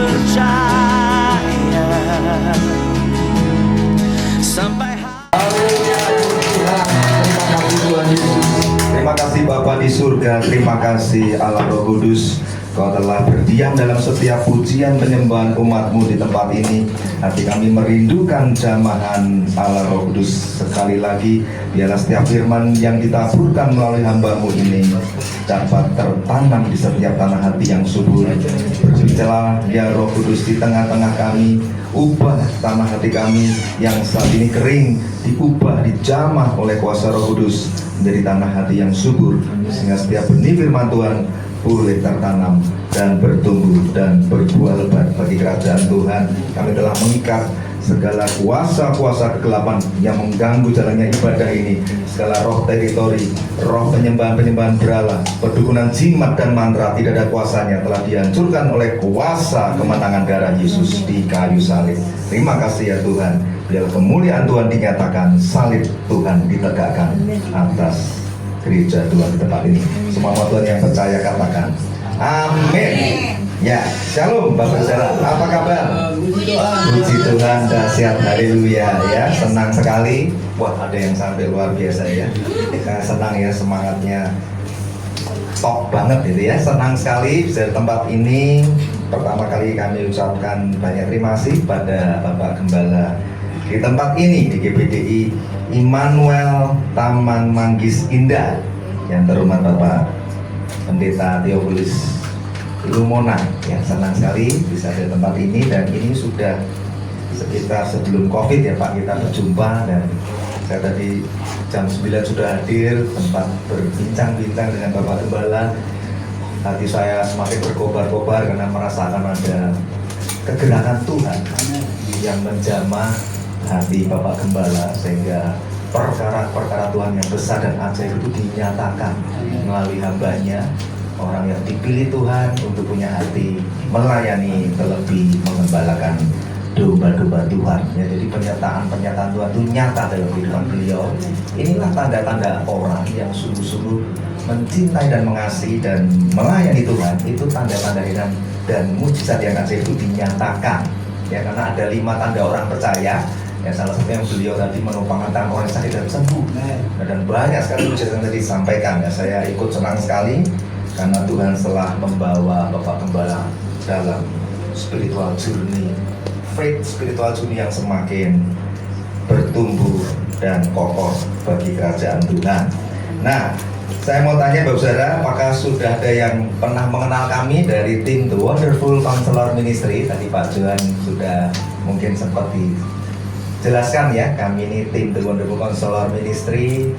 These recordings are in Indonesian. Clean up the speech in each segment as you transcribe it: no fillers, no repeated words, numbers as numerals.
percaya sampai Terima kasih Bapa di surga, terima kasih Allah Roh Kudus. Kau telah berdiam dalam setiap pujian penyembahan umat-Mu di tempat ini. Hati kami merindukan jamahan Allah Roh Kudus. Sekali lagi, biarlah setiap firman yang ditaburkan melalui hamba-Mu ini dapat tertanam di setiap tanah hati yang subur. Berbicara ya Roh Kudus di tengah-tengah kami, ubah tanah hati kami yang saat ini kering, diubah, dijamah oleh kuasa Roh Kudus menjadi tanah hati yang subur, sehingga setiap benih firman Tuhan boleh tertanam dan bertumbuh dan berbuah lebat bagi kerajaan Tuhan. Kami telah mengikat segala kuasa-kuasa kegelapan yang mengganggu jalannya ibadah ini, segala roh teritori, roh penyembahan-penyembahan berhala, perdukunan jimat dan mantra, tidak ada kuasanya, telah dihancurkan oleh kuasa kemenangan darah Yesus di kayu salib. Terima kasih ya Tuhan, biar kemuliaan Tuhan dinyatakan, salib Tuhan ditegakkan atas gereja Tuhan di tempat ini. Semua Tuhan yang percaya katakan amin. Ya, shalom Bapak Saudara, apa kabar? Puji Tuhan, dahsyat, haleluya ya, senang sekali. Wah, ada yang sampai luar biasa ya. Senang ya, semangatnya top banget gitu ya. Senang sekali bisa di tempat ini. Pertama kali kami ucapkan banyak terima kasih pada Bapak Gembala di tempat ini di GPDI Immanuel Taman Manggis Indah, yang terhormat Bapak Pendeta Theophilus Lumona. Ya, senang sekali bisa di tempat ini, dan ini sudah sekitar sebelum COVID ya Pak, kita berjumpa, dan saya tadi jam 9 sudah hadir tempat berbincang-bincang dengan Bapak Gembala. Hati saya semakin berkobar-kobar karena merasakan ada kegerakan Tuhan yang menjamah hati Bapak Gembala, sehingga perkara-perkara Tuhan yang besar dan ajaib itu dinyatakan melalui hambanya, orang yang dipilih Tuhan untuk punya hati melayani, terlebih mengembalakan domba-domba Tuhan ya. Jadi pernyataan Tuhan itu nyata dalam kehidupan beliau. Inilah tanda-tanda orang yang sungguh-sungguh mencintai dan mengasihi dan melayani Tuhan. Itu tanda-tanda heran dan mujizat yang ajaib itu dinyatakan ya, karena ada 5 tanda orang percaya. Ya, salah satu yang beliau tadi menumpangkan tangan orang sakit dan sembuh, dan banyak sekali mujizat yang tadi disampaikan ya. Saya ikut senang sekali karena Tuhan telah membawa Bapak Gembala dalam spiritual journey, faith spiritual journey yang semakin bertumbuh dan kokoh bagi kerajaan Tuhan. Nah, saya mau tanya Bapak Saudara, apakah sudah ada yang pernah mengenal kami dari tim The Wonderful Counselor Ministry? Tadi Pak Johan sudah mungkin sempat jelaskan ya, kami ini tim The Wonderful Counselor Ministry.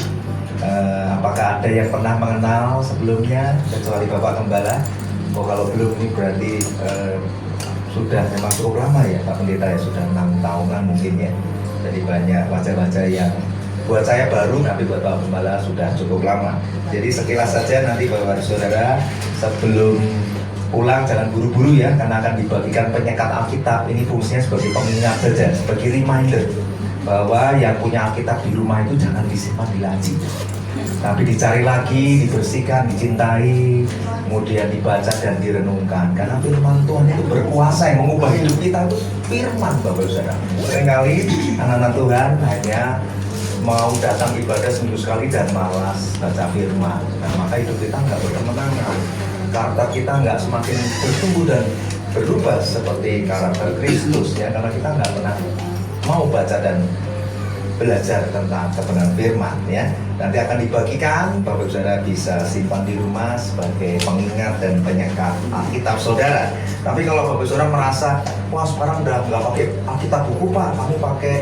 Apakah ada yang pernah mengenal sebelumnya kecuali Bapak Gembala? Oh, kalau belum ini berarti sudah memang cukup lama ya Pak Pendeta ya, sudah 6 tahunan mungkin ya. Jadi banyak wajah-wajah yang buat saya baru, tapi buat Bapak Gembala sudah cukup lama. Jadi sekilas saja nanti Bapak Saudara, sebelum pulang jangan buru-buru ya, karena akan dibagikan penyekat Alkitab. Ini fungsinya sebagai pengingat saja, sebagai reminder bahwa yang punya Alkitab di rumah itu jangan disimpan di laci, tapi dicari lagi, dibersihkan, dicintai, kemudian dibaca dan direnungkan. Karena firman Tuhan itu berkuasa, yang mengubah hidup kita itu firman Bapak Saudara. Seringkali anak-anak Tuhan hanya mau datang ibadah seminggu sekali dan malas baca firman. Nah, maka hidup kita nggak berkemenangan, karakter kita nggak semakin bertumbuh dan berubah seperti karakter Kristus ya, karena kita nggak pernah mau baca dan belajar tentang kebenaran firman ya. Nanti akan dibagikan, Bapak Saudara bisa simpan di rumah sebagai pengingat dan penyekat Alkitab Saudara. Tapi kalau Bapak Saudara merasa, wah sekarang udah nggak pakai Alkitab buku Pak, kami pakai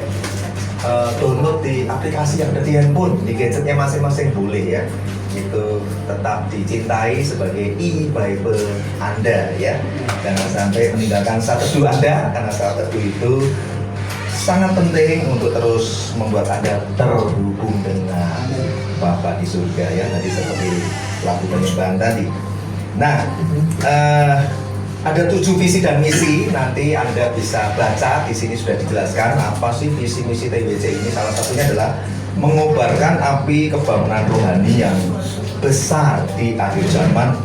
download di aplikasi yang ada di handphone, di gadgetnya masing-masing boleh ya. Itu tetap dicintai sebagai e-Bible Anda ya. Jangan sampai meninggalkan saat teduh Anda, karena saat teduh itu sangat penting untuk terus membuat Anda terhubung dengan Bapa di surga ya. Tadi seperti lagu penyembahan tadi. Nah, ada 7 visi dan misi, nanti Anda bisa baca, di sini sudah dijelaskan apa sih visi misi TWC ini. Salah satunya adalah mengobarkan api kebangunan rohani yang besar di akhir zaman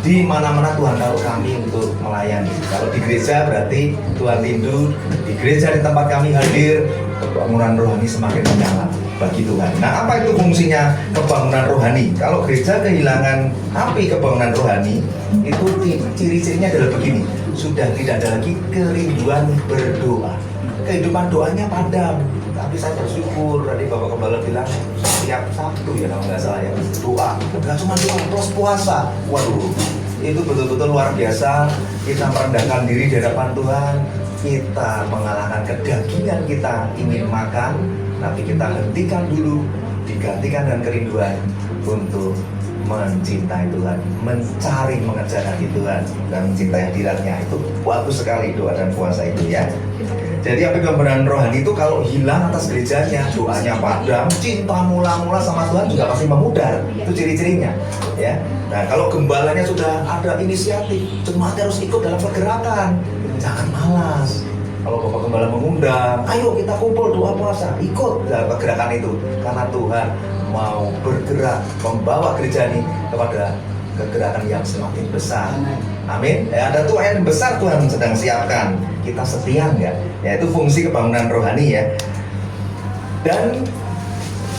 di mana-mana Tuhan taruh kami untuk melayani. Kalau di gereja berarti Tuhan rindu, di gereja di tempat kami hadir, kebangunan rohani semakin menyala bagi Tuhan. Nah, apa itu fungsinya kebangunan rohani? Kalau gereja kehilangan api kebangunan rohani, itu ciri-cirinya adalah begini: sudah tidak ada lagi kerinduan berdoa. Kehidupan doanya padam. Tapi saya bersyukur tadi Bapak Gembala bilang setiap Sabtu ya kalau nggak salah ya doa. Bukan cuma doa, terus puasa. Waduh, itu betul-betul luar biasa. Kita merendahkan diri di hadapan Tuhan. Kita mengalahkan kedagingan kita ingin makan, tapi kita hentikan dulu, digantikan dengan kerinduan untuk mencintai Tuhan, mencari mengejar hati Tuhan dan mencintai hadiratnya. Itu bagus sekali doa dan puasa itu ya. Jadi api kebenaran rohani itu kalau hilang atas gerejanya, doanya padam, cinta mula-mula sama Tuhan juga pasti memudar. Itu ciri-cirinya ya. Nah, kalau gembalanya sudah ada inisiatif, jemaat harus ikut dalam pergerakan. Jangan malas. Kalau Bapak Gembala mengundang, ayo kita kumpul doa puasa, ikut dalam pergerakan itu. Karena Tuhan mau bergerak membawa gereja ini kepada kegerakan yang semakin besar. Amin. Ya, ada Tuhan yang besar Tuhan sedang siapkan. Kita setia enggak? Ya, itu fungsi kebangunan rohani ya. Dan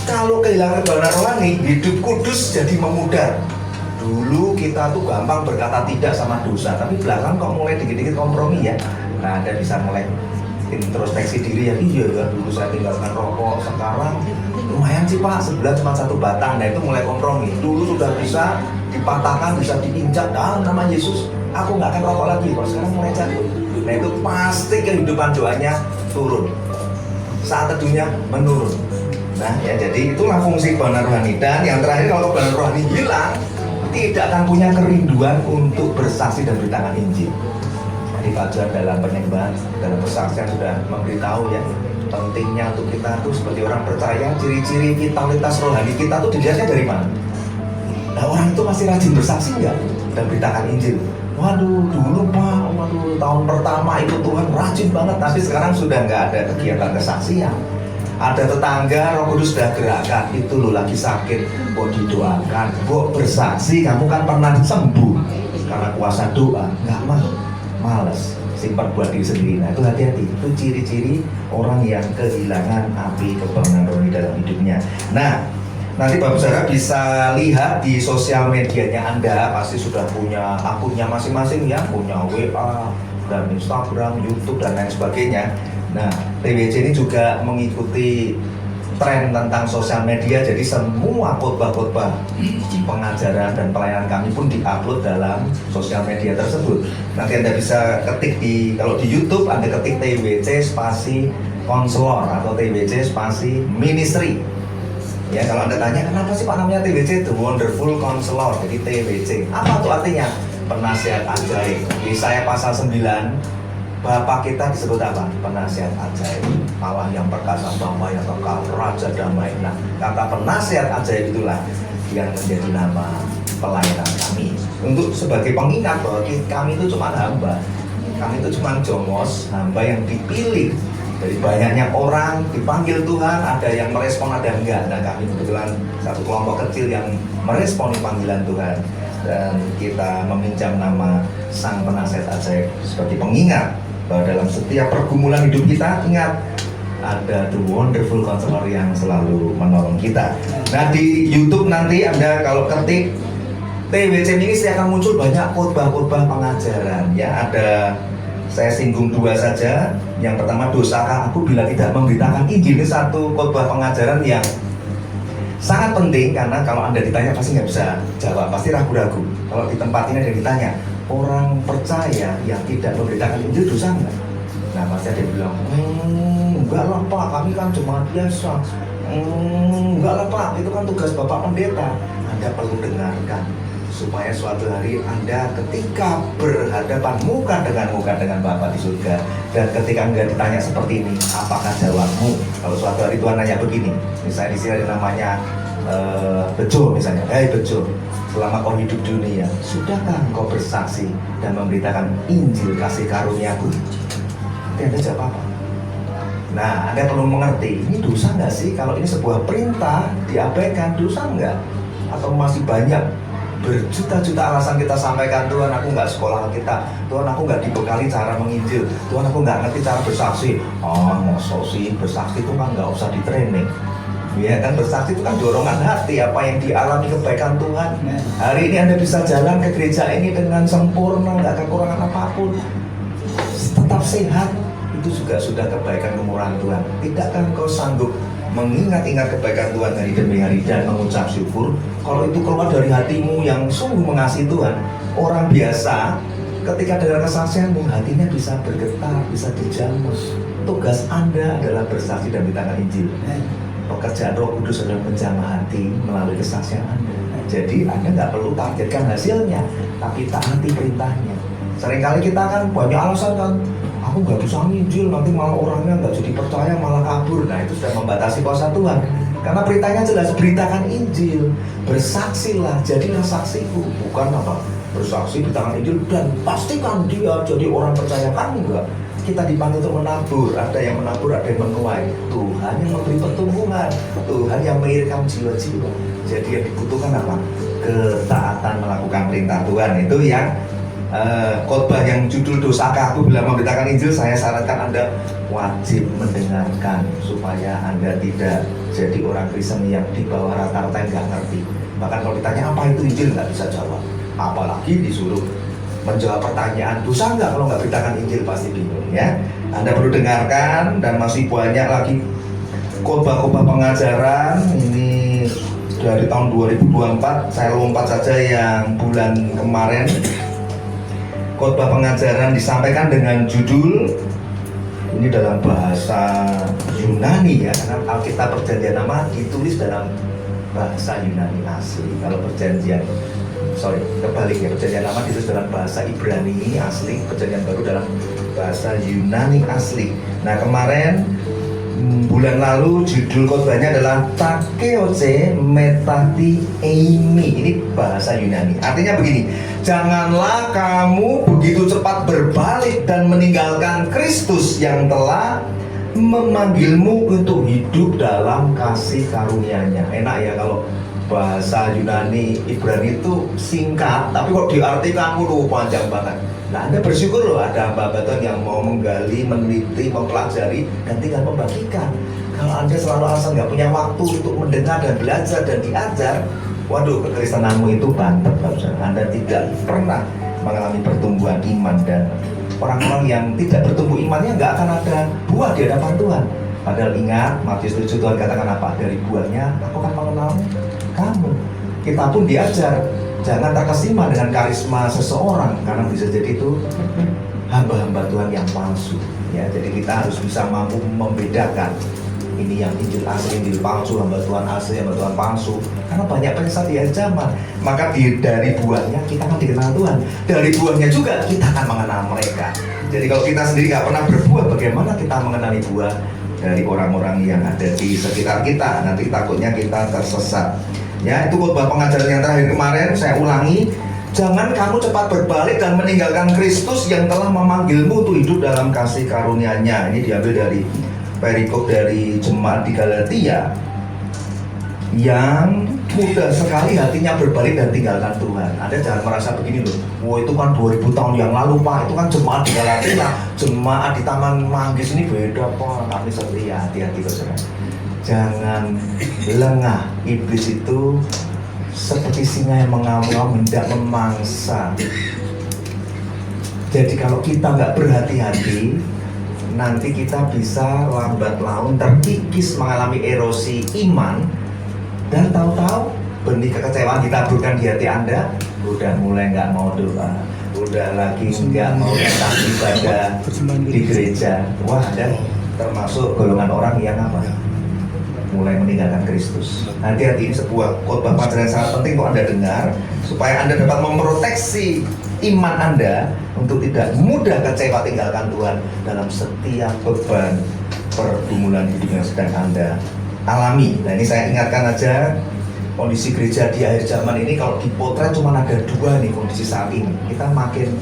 kalau kehilangan kebangunan rohani, hidup kudus jadi memudar. Dulu kita tuh gampang berkata tidak sama dosa, tapi belakang kok mulai dikit-dikit kompromi ya. Nah, Anda bisa mulai introspeksi diri ya, iya ya dulu saya tinggalkan rokok, sekarang lumayan sih Pak, sebelah cuma satu batang. Nah, itu mulai kompromi. Dulu sudah bisa dipatahkan, bisa diinjak dalam nama Yesus, aku nggak akan rokok lagi. Kalau sekarang mulai jatuh, nah itu pasti kehidupan doanya turun, saat teduhnya menurun. Nah ya, jadi itulah fungsi kebangunan rohani. Dan yang terakhir, kalau kebangunan rohani hilang, tidak akan punya kerinduan untuk bersaksi dan beritakan Injil. Jadi Pak Johan dalam penyembahan, dalam persaksian sudah memberitahu ya, pentingnya untuk kita tuh sebagai orang percaya, ciri-ciri vitalitas rohani kita tuh dilihatnya dari mana? Nah, orang itu masih rajin bersaksi nggak dan beritakan Injil? Waduh, dulu Pak, waduh tahun pertama itu Tuhan rajin banget, tapi sekarang sudah nggak ada kegiatan kesaksian. Ada tetangga, Roh Kudus sudah gerakan, itu lo lagi sakit, kok didoakan, kok bersaksi, kamu kan pernah sembuh karena kuasa doa. Nggak mau, males, simpan buat diri sendiri. Nah itu hati-hati, itu ciri-ciri orang yang kehilangan api kebangunan rohani dalam hidupnya. Nah, nanti Bapak Saudara bisa lihat di sosial medianya Anda, pasti sudah punya akunnya masing-masing ya, punya WA dan Instagram, YouTube dan lain sebagainya. Nah, TWC ini juga mengikuti tren tentang sosial media, jadi semua khotbah-khotbah pengajaran dan pelayanan kami pun diupload dalam sosial media tersebut. Nanti Anda bisa ketik kalau di YouTube Anda ketik TWC spasi konselor atau TWC spasi ministry. Ya, kalau Anda tanya kenapa sih Pak namanya TWC, The Wonderful Counselor, jadi TWC. Apa tuh artinya? Penasihat ajaib. Yesaya pasal 9, Bapak kita disebut apa? Penasihat ajaib. Allah yang perkasa, Bapa yang kekal, Raja damai. Nah, kata penasihat ajaib itulah yang menjadi nama pelayanan kami. Untuk sebagai pengingat bahwa kami itu cuma hamba. Kami itu cuma jongos, hamba yang dipilih. Dari banyaknya orang dipanggil Tuhan, ada yang merespon, ada yang enggak. Nah, kami kebetulan satu kelompok kecil yang meresponi panggilan Tuhan. Dan kita meminjam nama Sang Penasihat Ajaib sebagai pengingat bahwa dalam setiap pergumulan hidup kita, ingat ada The Wonderful Counselor yang selalu menolong kita. Nah, di YouTube nanti Anda kalau ketik TWC Ministry akan muncul banyak khotbah-khotbah pengajaran ya. Ada, saya singgung dua saja. Yang pertama, dosakah aku bila tidak memberitakan Injil. Ini satu khotbah pengajaran yang sangat penting, karena kalau Anda ditanya pasti nggak bisa jawab, pasti ragu-ragu. Kalau di tempat ini ada yang ditanya, orang percaya yang tidak memberitakan Injil dosa enggak? Nah, pasti ada yang bilang, enggak lah Pak, kami kan cuma biasa. Enggak lah Pak, itu kan tugas Bapak Pendeta. Anda perlu dengarkan, supaya suatu hari Anda ketika berhadapan muka dengan Bapa di surga, dan ketika Anda ditanya seperti ini, apakah jawabmu? Kalau suatu hari Tuhan nanya begini, misalnya di sini ada namanya Bejo misalnya, hey Bejo, selama kau hidup dunia, sudahkah engkau bersaksi dan memberitakan Injil kasih karuniaku? Nanti Anda jawab apa? Nah, Anda perlu mengerti, ini dosa nggak sih? Kalau ini sebuah perintah diabaikan, dosa nggak? Atau masih banyak berjuta-juta alasan kita sampaikan, Tuhan aku nggak sekolah kita, Tuhan aku nggak dibekali cara menginjil, Tuhan aku nggak ngerti cara bersaksi. Masa sih bersaksi itu kan nggak usah di training. Ya kan, bersaksi itu kan dorongan hati, apa yang dialami kebaikan Tuhan. Hari ini Anda bisa jalan ke gereja ini dengan sempurna, nggak kekurangan apapun, tetap sehat, itu juga sudah kebaikan kemurahan Tuhan. Tidakkah engkau sanggup mengingat-ingat kebaikan Tuhan hari demi hari dan mengucap syukur? Kalau itu keluar dari hatimu yang sungguh mengasihi Tuhan, orang biasa ketika dengar kesaksianmu, hatinya bisa bergetar, bisa dijamu. Tugas Anda adalah bersaksi dan beritakan Injil. Pekerjaan Roh Kudus adalah menjamah hati melalui kesaksian Anda. Jadi Anda nggak perlu targetkan hasilnya, tapi taati perintahnya. Seringkali kita kan banyak alasan kan, aku nggak bisa nginjil, nanti malah orangnya nggak jadi percaya, malah kabur. Nah itu sudah membatasi kuasa Tuhan. Karena perintahnya jelas, beritakan Injil, bersaksilah, jadilah saksiku. Bukan apa, bersaksi, beritakan Injil, dan pastikan dia jadi orang percaya. Kan enggak. Kita dipanggil untuk menabur, ada yang menabur, ada yang menuai. Tuhan yang memberi pertumbuhan, Tuhan yang mengirimkan jiwa-jiwa. Jadi yang dibutuhkan apa? Ketaatan melakukan perintah Tuhan. Itu yang khotbah yang judul Dosakah Aku Bila Memberitakan Injil. Saya sarankan Anda wajib mendengarkan supaya Anda tidak jadi orang Kristen yang di bawah rata-rata yang nggak ngerti. Bahkan kalau ditanya apa itu Injil, nggak bisa jawab. Apalagi disuruh menjawab pertanyaan, dosa nggak kalau nggak beritakan Injil, pasti bingung ya. Anda perlu dengarkan, dan masih banyak lagi khotbah-khotbah pengajaran. Ini dari tahun 2024, saya lompat saja yang bulan kemarin. Khotbah pengajaran disampaikan dengan judul, ini dalam bahasa Yunani ya, karena Alkitab Perjanjian Lama ditulis dalam bahasa Yunani asli. Kalau kebaliknya, Perjanjian Lama ditulis dalam bahasa Ibrani asli, Perjanjian Baru dalam bahasa Yunani asli. Nah kemarin bulan lalu judul khotbahnya adalah Takeoche Metati Eimi. Ini bahasa Yunani. Artinya begini, janganlah kamu begitu cepat berbalik dan meninggalkan Kristus yang telah memanggilmu untuk hidup dalam kasih karunia-Nya. Enak ya kalau bahasa Yunani Ibrani itu singkat, tapi kok diartikan panjang banget. Nah Anda bersyukur loh ada hamba Tuhan yang mau menggali, meneliti, mempelajari, dan tinggal membagikan. Kalau Anda selalu alasan nggak punya waktu untuk mendengar dan belajar dan diajar, waduh, kekristenanmu itu bantep. Anda tidak pernah mengalami pertumbuhan iman, dan orang-orang yang tidak bertumbuh imannya nggak akan ada buah di hadapan Tuhan. Padahal ingat, Matius 7 Tuhan katakan apa? Dari buahnya aku akan mengenal kamu. Kita pun diajar jangan terkesima dengan karisma seseorang, karena bisa jadi itu hamba-hamba Tuhan yang palsu ya. Jadi kita harus bisa mampu membedakan ini yang Injil asli, Injil palsu, hamba Tuhan asli, hamba Tuhan palsu. Karena banyak penyesat di akhir zaman. Maka dari buahnya kita akan dikenal Tuhan, dari buahnya juga kita akan mengenal mereka. Jadi kalau kita sendiri nggak pernah berbuah, bagaimana kita mengenali buah dari orang-orang yang ada di sekitar kita? Nanti takutnya kita tersesat. Ya, itu khotbah pengajaran yang terakhir kemarin. Saya ulangi, jangan kamu cepat berbalik dan meninggalkan Kristus yang telah memanggilmu untuk hidup dalam kasih karunia-Nya. Ini diambil dari perikop dari jemaat di Galatia yang mudah sekali hatinya berbalik dan tinggalkan Tuhan. Anda jangan merasa begini loh, wah itu kan 2000 tahun yang lalu Pak, itu kan jemaat di Galatia, jemaat di Taman Manggis ini beda Pak. Kami setia, hati-hati saudara. Jangan lengah, iblis itu seperti singa yang mengaum-ngaum hendak memangsa. Jadi kalau kita nggak berhati-hati, nanti kita bisa lambat laun terkikis mengalami erosi iman, dan tahu-tahu benih kekecewaan ditaburkan di hati Anda. Udah mulai nggak mau doa, udah lagi nggak mau datang ibadah di gereja. Wah, dan termasuk golongan orang yang apa? Mulai meninggalkan Kristus. Hati-hati, ini sebuah khotbah pengajaran sangat penting untuk Anda dengar, supaya Anda dapat memproteksi iman Anda untuk tidak mudah kecewa tinggalkan Tuhan dalam setiap beban pergumulan hidup yang sedang Anda alami. Nah ini saya ingatkan aja, kondisi gereja di akhir zaman ini kalau dipotret cuma ada dua nih kondisi saat ini. Kita makin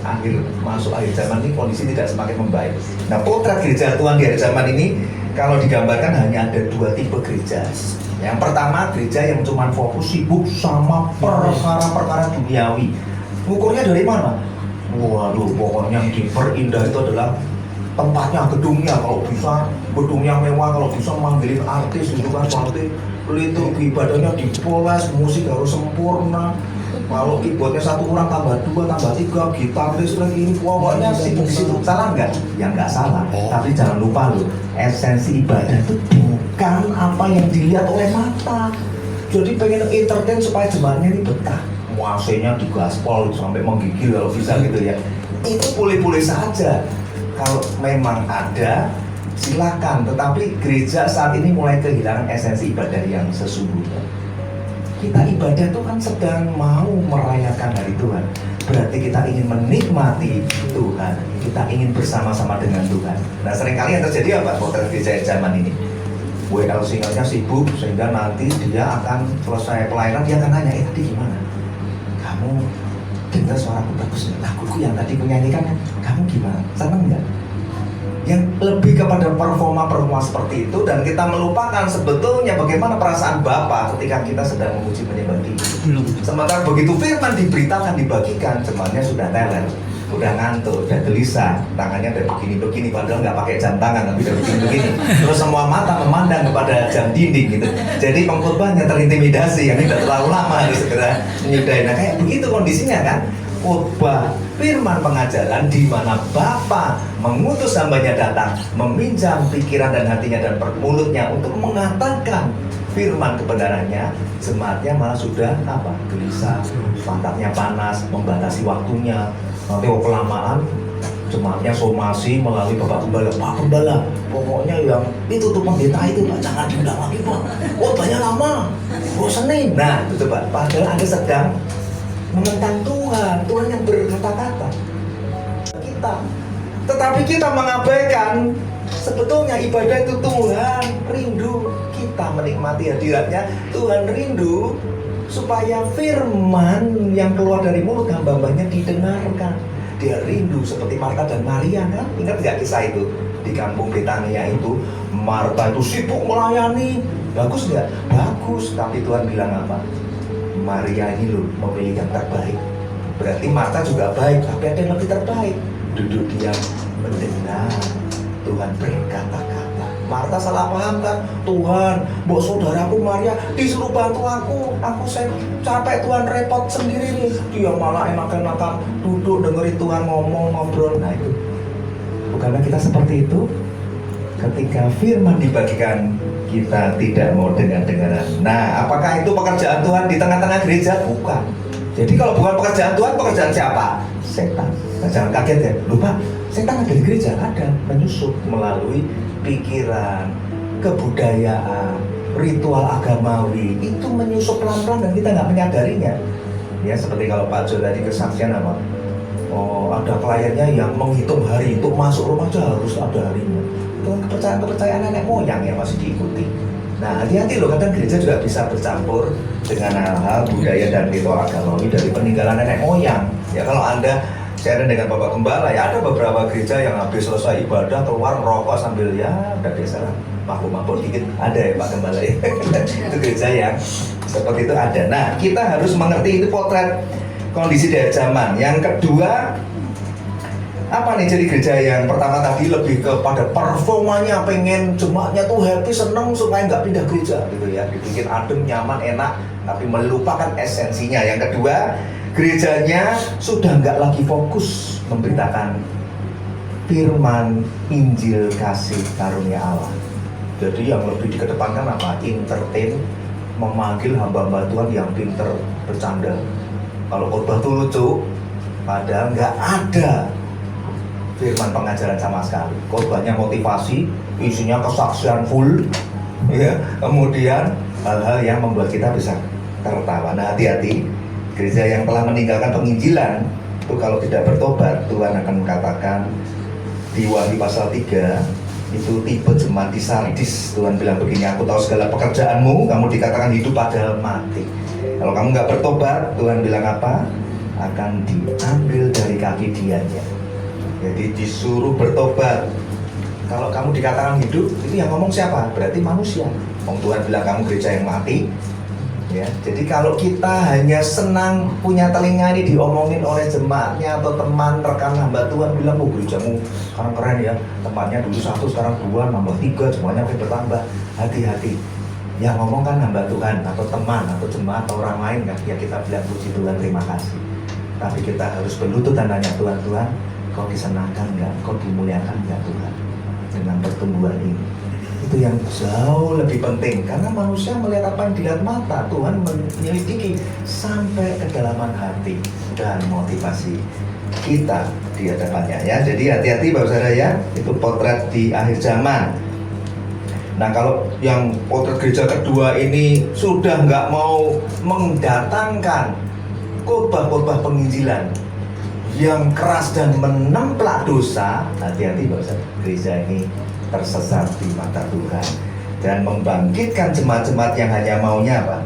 masuk akhir zaman ini, kondisi tidak semakin membaik. Nah potret gereja Tuhan di akhir zaman ini kalau digambarkan hanya ada dua tipe gereja. Yang pertama, gereja yang cuma fokus sibuk sama perkara-perkara duniawi. Ukurnya dari mana? Waduh, pokoknya yang diperindah itu adalah tempatnya, gedungnya. Kalau bisa gedung yang mewah, kalau bisa manggilin artis gitu kan, seperti liturgi ibadahnya dipoles, musik harus sempurna. Kalau keyboardnya satu kurang tambah dua, tambah tiga, gitar listrik ini, pokoknya sibuk di situ. Salah nggak? Ya nggak salah. Tapi jangan lupa loh, esensi ibadah itu bukan apa yang dilihat oleh mata. Jadi pengen entertain supaya jemaatnya ini betah. Muasenya digaspol sampai menggigil kalau bisa gitu ya. Itu boleh-boleh saja. Kalau memang ada, silakan. Tetapi gereja saat ini mulai kehilangan esensi ibadah yang sesungguhnya. Kita ibadah itu kan sedang mau merayakan hari Tuhan. Berarti kita ingin menikmati Tuhan. Kita ingin bersama-sama dengan Tuhan. Nah, seringkali yang terjadi apa? Potret gereja zaman ini, WL singelnya sibuk sehingga nanti dia akan selesai pelayanan, dia akan nanya, tadi gimana? Kamu dengar suaraku bagus, laguku yang tadi menyanyikan, kamu gimana? Senang nggak? Yang lebih kepada performa seperti itu, dan kita melupakan sebetulnya bagaimana perasaan Bapa ketika kita sedang memuji menyembah Dia. Sementara begitu firman diberitakan, dibagikan, jemaatnya sudah teler, udah ngantuk, udah gelisah, tangannya udah begini-begini, padahal nggak pakai jam tangan, tapi udah begini-begini. Terus semua mata memandang kepada jam dinding gitu. Jadi pengkhotbahnya terintimidasi, yang udah terlalu lama harus segera menyudahi. Nah, kayak begitu kondisinya kan. Khotbah firman pengajaran di mana Bapa mengutus hambanya datang meminjam pikiran dan hatinya dan mulutnya untuk mengatakan firman kebenarannya, jemaatnya malah sudah gelisah, pantatnya panas, membatasi waktunya. Nanti kelamaan jemaatnya somasi melalui Bapak Gembala, Pak Gembala, pokoknya yang itu tuh pendeta itu Pak, jangan diundang lagi Pak, banyak lama, bosenin. Nah itu Pak, padahal Anda sedang menentang Tuhan yang berkata-kata kita. Tetapi kita mengabaikan sebetulnya ibadah itu Tuhan rindu kita menikmati hadiratnya. Tuhan rindu supaya firman yang keluar dari mulut hamba-hambanya didengarkan. Dia rindu seperti Marta dan Maria kan? Ingat gak kisah itu? Di kampung Betania itu, Marta itu sibuk melayani. Bagus gak? Bagus. Tapi Tuhan bilang apa? Maria ini loh memilih yang terbaik. Berarti Marta juga baik, tapi ada yang lebih terbaik. Duduk diam mendengar Tuhan berkata-kata. Marta salah paham kan? Tuhan, mbok saudaraku Maria disuruh bantu aku saya capek Tuhan, repot sendiri nih. Dia malah enakan-enakan duduk dengerin Tuhan ngomong, ngobrol. Nah itu, bukankah kita seperti itu? Ketika firman dibagikan, kita tidak mau dengar-dengaran. Nah, apakah itu pekerjaan Tuhan di tengah-tengah gereja? Bukan. Jadi kalau bukan pekerjaan Tuhan, pekerjaan siapa? Setan. Nah, jangan kaget ya. Lupa, setan ada di gereja, ada menyusup melalui pikiran, kebudayaan, ritual agamawi. Itu menyusup pelan-pelan dan kita nggak menyadarinya. Ya, seperti kalau Pak Jo tadi kesaksian apa? Oh, ada kliennya yang menghitung hari untuk masuk rumah aja harus ada harinya. Itu kepercayaan nenek moyang yang masih diikuti. Nah, hati-hati loh, kadang gereja juga bisa bercampur dengan hal-hal budaya dan ritual agamawi dari peninggalan nenek moyang. Ya kalau Anda sharing dengan Bapak Gembala, ya ada beberapa gereja yang habis selesai ibadah keluar rokok sambil ya udah biasa lah, mabuk-mabuk dikit, ada ya Pak Gembala ya. Itu gereja yang seperti itu ada. Nah, kita harus mengerti itu potret kondisi dari zaman. Yang kedua, apa nih, jadi gereja yang pertama tadi lebih kepada performanya, pengen jemaatnya tuh happy, seneng supaya nggak pindah gereja gitu ya, dibikin adem, nyaman, enak, tapi melupakan esensinya. Yang kedua, gerejanya sudah nggak lagi fokus memberitakan firman Injil kasih karunia Allah. Jadi yang lebih dikedepankan apa? Entertain, memanggil hamba-hamba Tuhan yang pinter bercanda. Kalau khotbah tuh lucu, padahal nggak ada firman pengajaran sama sekali. Khotbahnya motivasi, isinya kesaksian full, ya. Kemudian hal-hal yang membuat kita bisa tertawa. Nah, hati-hati, gereja yang telah meninggalkan penginjilan itu kalau tidak bertobat, Tuhan akan mengatakan di Wahyu pasal 3 itu tipe jemaat di Sardis. Tuhan bilang begini, aku tahu segala pekerjaanmu, kamu dikatakan hidup padahal mati. Kalau kamu nggak bertobat, Tuhan bilang apa? Akan diambil dari kaki dianya. Jadi disuruh bertobat. Kalau kamu dikatakan hidup, itu yang ngomong siapa? Berarti manusia. Tuhan bilang kamu gereja yang mati. Ya, jadi kalau kita hanya senang punya telinga ini diomongin oleh jemaatnya atau teman rekan hamba Tuhan bilang, oh gerejamu sekarang keren ya, tempatnya dulu 1 sekarang 2 nambah 3 semuanya bertambah. Hati-hati, yang ngomong kan hamba Tuhan atau teman atau jemaat atau orang lain kan, ya kita bilang puji Tuhan terima kasih. Tapi kita harus berlutut dan nanya, Tuhan, kau disenangkan nggak, kau dimuliakan nggak Tuhan dengan pertumbuhan ini? Itu yang jauh lebih penting, karena manusia melihat apa yang dilihat mata, Tuhan menyelidiki sampai kedalaman hati dan motivasi kita di hadapannya ya. Jadi hati-hati Bapak Saudara ya, itu potret di akhir zaman. Nah kalau yang potret gereja kedua ini sudah nggak mau mendatangkan khotbah-khotbah penginjilan yang keras dan menemplak dosa, hati-hati Bapak Saudara, gereja ini tersesat di mata Tuhan dan membangkitkan jemaat-jemaat yang hanya maunya apa?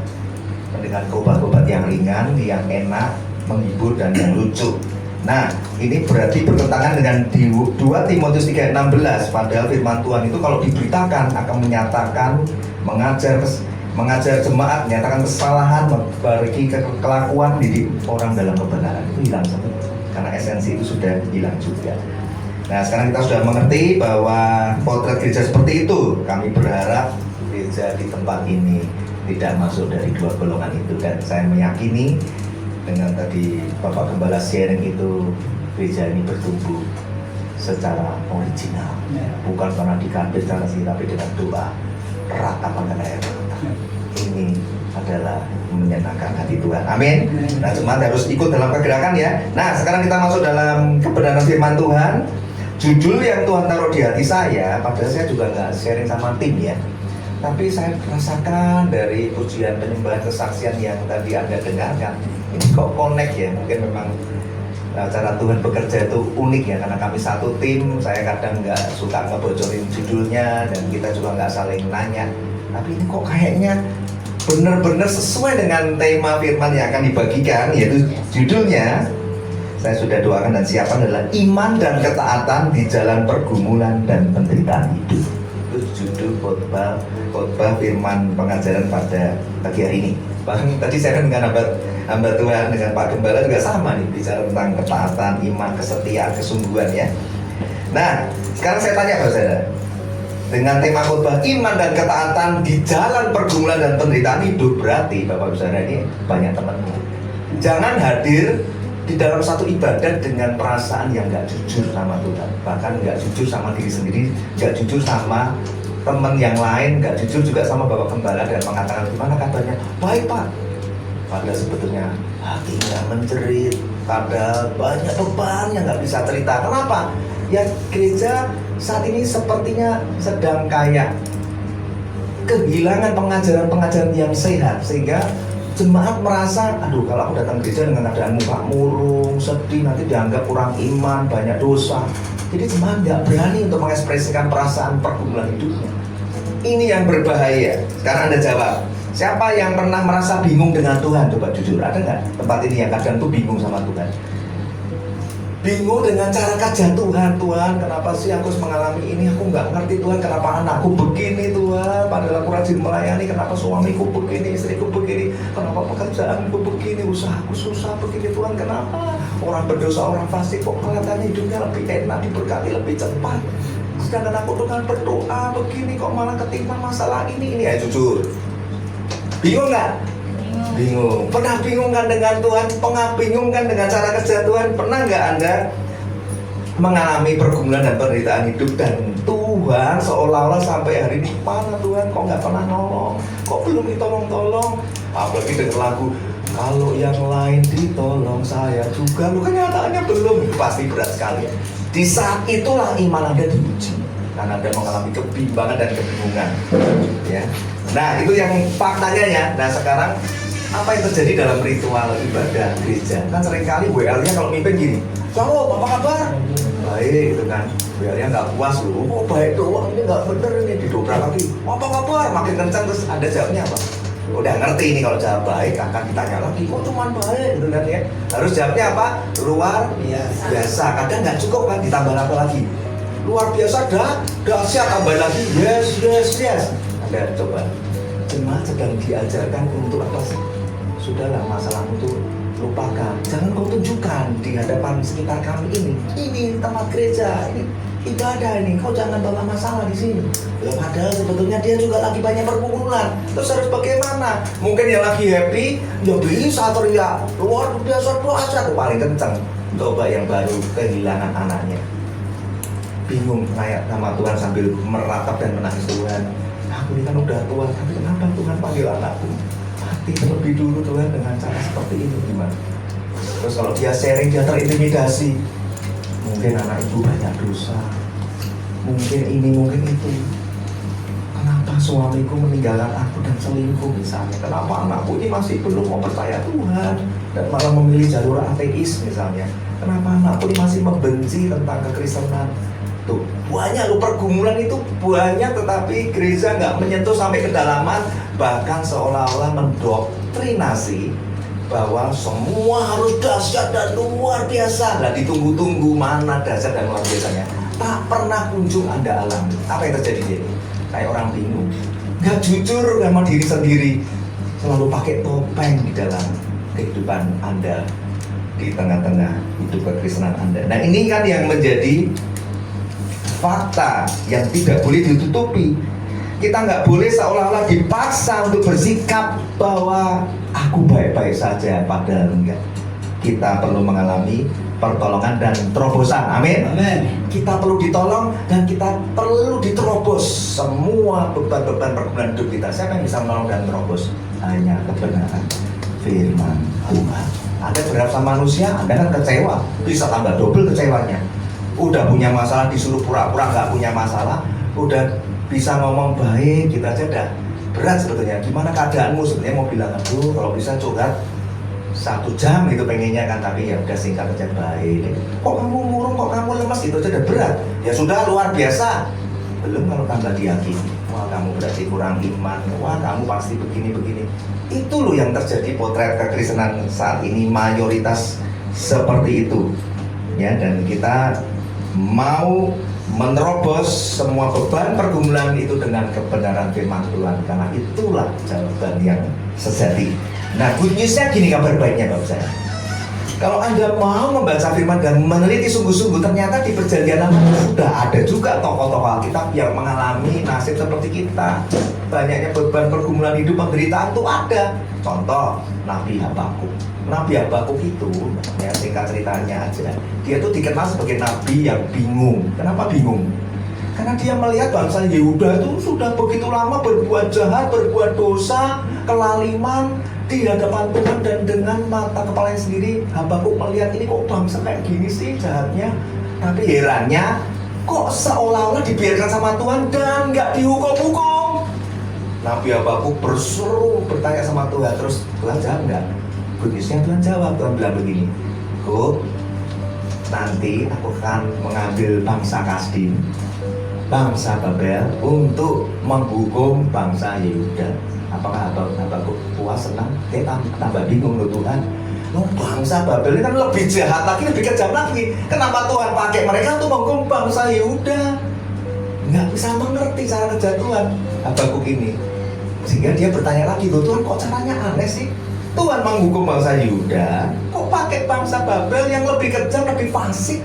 Dengan khotbah-khotbah yang ringan, yang enak, menghibur dan yang lucu. Nah, ini berarti bertentangan dengan 2 Timotius 3:16. Padahal firman Tuhan itu kalau diberitakan akan menyatakan, mengajar jemaat, menyatakan kesalahan, memperbaiki kelakuan, didik orang dalam kebenaran. Itu hilang semua, karena esensi itu sudah hilang juga. Nah sekarang kita sudah mengerti bahwa potret gereja seperti itu. Kami berharap gereja di tempat ini tidak masuk dari 2 golongan itu. Dan saya meyakini dengan tadi Bapak Gembala sharing itu, gereja ini bertumbuh secara original, bukan karena dikabir secara sih, tapi dengan doa, ratapan dan air mata. Ini adalah menyenangkan hati Tuhan. Amin. Nah jemaat harus ikut dalam pergerakan ya. Nah sekarang kita masuk dalam kebenaran firman Tuhan. Judul yang Tuhan taruh di hati saya, padahal saya juga nggak sharing sama tim ya, tapi saya rasakan dari pujian penyembahan kesaksian yang tadi Anda dengarkan, ini kok connect ya. Mungkin memang cara Tuhan bekerja itu unik ya, karena kami satu tim. Saya kadang nggak suka ngebocorin judulnya dan kita juga nggak saling nanya, tapi ini kok kayaknya benar-benar sesuai dengan tema firman yang akan dibagikan, yaitu judulnya saya sudah doakan dan siapkan adalah iman dan ketaatan di jalan pergumulan dan penderitaan hidup. Itu judul khotbah firman pengajaran pada pagi hari ini. Bahkan tadi saya dengan hamba Tuhan, dengan Pak Gembala juga sama nih, bicara tentang ketaatan, iman, kesetiaan, kesungguhan ya. Nah sekarang saya tanya Bapak Saudara, dengan tema khotbah iman dan ketaatan di jalan pergumulan dan penderitaan hidup, berarti Bapak Saudara ini banyak temannya. Jangan hadir di dalam satu ibadat dengan perasaan yang nggak jujur sama Tuhan, bahkan nggak jujur sama diri sendiri, nggak jujur sama teman yang lain, nggak jujur juga sama Bapak Gembala dan mengatakan gimana kabarnya, baik Pak, padahal sebetulnya hatinya menjerit, padahal banyak beban yang nggak bisa cerita. Kenapa? Ya gereja saat ini sepertinya sedang kayak kehilangan pengajaran-pengajaran yang sehat, sehingga jemaat merasa, aduh kalau aku datang gereja dengan keadaan muka murung, sedih, nanti dianggap kurang iman, banyak dosa. Jadi jemaat nggak berani untuk mengekspresikan perasaan pergumulan hidupnya. Ini yang berbahaya. Sekarang Anda jawab, siapa yang pernah merasa bingung dengan Tuhan? Coba jujur, ada nggak tempat ini yang kadang tuh bingung sama Tuhan? Bingung dengan cara kerja Tuhan. Tuhan, kenapa sih aku harus mengalami ini? Aku nggak ngerti Tuhan, kenapa anakku begini Tuhan, padahal aku rajin melayani. Kenapa suamiku begini, istriku begini, kenapa pekerjaanku begini, usahaku susah begini Tuhan, kenapa orang berdosa, orang fasik kok kelihatannya hidupnya lebih enak, diberkati lebih cepat, sedangkan aku Tuhan berdoa begini kok malah ketimpa masalah ini. Ya jujur, bingung nggak? Bingung. Pernah bingung kan dengan Tuhan? Pernah bingung kan dengan cara kerja Tuhan? Pernah nggak Anda mengalami pergumulan dan penderitaan hidup dan Tuhan seolah-olah sampai hari ini, mana Tuhan kok nggak pernah nolong, kok belum ditolong-tolong? Apalagi dengan lagu, kalau yang lain ditolong saya juga, lu kenyataannya belum. Itu pasti berat sekali ya. Di saat itulah iman Anda diuji, karena Anda mengalami kebimbangan dan kebingungan ya. Nah itu yang faktanya ya. Nah sekarang apa yang terjadi dalam ritual ibadah gereja? Kan seringkali WL-nya kalau mimpin gini, "Shalom, apa kabar?" Baik, itu kan. WL-nya nggak puas loh. "Oh baik doang, ini nggak bener ini." Didobrak lagi, "Apa kabar?" Makin kencang, terus Anda jawabnya apa? Udah ngerti ini kalau jawab baik akan ditanya lagi, "Kok cuman baik?" Gitu kan ya. Harus jawabnya apa? Luar biasa. Kadang nggak cukup kan, ditambah apa lagi? Luar biasa, dahsyat, tambah lagi yes. Anda coba jemaat sedang diajarkan untuk apa sih? Sudahlah, masalahmu tuh lupakan. Jangan kau tunjukkan di hadapan sekitar kami ini. Ini tempat gereja, ini ibadah ini. Kau jangan bawa masalah di sini. Ya, padahal sebetulnya dia juga lagi banyak pergumulan. Terus harus bagaimana? Mungkin yang lagi happy, ya bisa teriak luar biasa puasa tuh paling kenceng. Coba yang baru kehilangan anaknya, bingung kayak sama Tuhan sambil meratap dan menangis, Tuhan, aku ini kan udah tua, tapi kenapa Tuhan panggil anakku mati terlebih dulu Tuhan dengan cara seperti ini, gimana? Terus kalau dia sharing, dia terintimidasi, mungkin anak ibu banyak dosa, mungkin ini, mungkin itu. Kenapa suamiku meninggalkan aku dan selingkuh misalnya? Kenapa anakku ini masih belum mau percaya Tuhan dan malah memilih jalur ateis misalnya? Kenapa anakku ini masih membenci tentang kekristenan? Tuh, banyak loh pergumulan itu banyak, tetapi gereja nggak menyentuh sampai kedalaman, bahkan seolah-olah mendoktrinasi bahwa semua harus dahsyat dan luar biasa. Nah, ditunggu-tunggu mana dahsyat dan luar biasanya. Tak pernah kunjung Anda alami. Apa yang terjadi di sini? Kayak orang bingung, nggak jujur sama diri sendiri, selalu pakai topeng di dalam kehidupan Anda, di tengah-tengah hidup kekristenan Anda. Nah, ini kan yang menjadi fakta yang tidak boleh ditutupi. Kita nggak boleh seolah-olah dipaksa untuk bersikap bahwa aku baik-baik saja, padahal enggak. Kita perlu mengalami pertolongan dan terobosan. Amin. Amin. Kita perlu ditolong dan kita perlu diterobos semua beban-beban pergumulan hidup kita. Siapa yang bisa menolong dan terobos? Hanya kebenaran firman Tuhan. Anda berharap sama manusia, Anda kan kecewa, bisa tambah double kecewanya. Udah punya masalah disuruh pura-pura nggak punya masalah, udah bisa ngomong baik, kita aja dah berat sebetulnya. Gimana keadaanmu? Sebetulnya mau bilang, aduh kalau bisa curhat 1 jam gitu pengennya kan, tapi ya udah singkat aja, baik. Kok kamu murung, kok kamu lemas, gitu aja udah berat. Ya sudah, luar biasa. Belum kalau tambah diyakini, wah kamu berarti kurang iman, wah kamu pasti begini-begini. Itu loh yang terjadi potret kekristenan saat ini, mayoritas seperti itu. Ya, dan kita mau menerobos semua beban pergumulan itu dengan kebenaran firman Tuhan, karena itulah jawaban yang sejati. Nah, good news-nya gini, kabar baiknya Bapak saya. Kalau Anda mau membaca firman dan meneliti sungguh-sungguh, ternyata di Perjanjian Lama sudah ada juga tokoh-tokoh Alkitab yang mengalami nasib seperti kita. Banyaknya beban pergumulan hidup, penderitaan itu ada. Contoh, Nabi Habakuk. Nabi Habakuk itu, ya singkat ceritanya aja, dia tuh dikenal sebagai nabi yang bingung. Kenapa bingung? Karena dia melihat bangsa Yehuda itu sudah begitu lama berbuat jahat, berbuat dosa, kelaliman di hadapan Tuhan, dan dengan mata kepalanya sendiri Habakuk melihat ini kok bangsa kayak gini sih jahatnya. Tapi herannya kok seolah-olah dibiarkan sama Tuhan dan nggak dihukum-hukum. Nabi Habakuk berseru bertanya sama Tuhan, terus Tuhan jawab nggak? Kudusnya Tuhan jawab, Tuhan bilang begini, Kuk, nanti aku akan mengambil bangsa Kasdim, bangsa Babel untuk menghukum bangsa Yehuda. Apakah Habakuk puas, senang? Tambah bingung loh Tuhan. Oh, bangsa Babel ini kan lebih jahat lagi, lebih kejam lagi. Kenapa Tuhan pakai mereka untuk menghukum bangsa Yehuda? Nggak bisa mengerti cara kerja Tuhan Habakuk ini. Sehingga dia bertanya lagi, loh Tuhan kok caranya aneh sih? Tuhan menghukum bangsa Yehuda, kok pakai bangsa Babel yang lebih kejam, lebih fasik?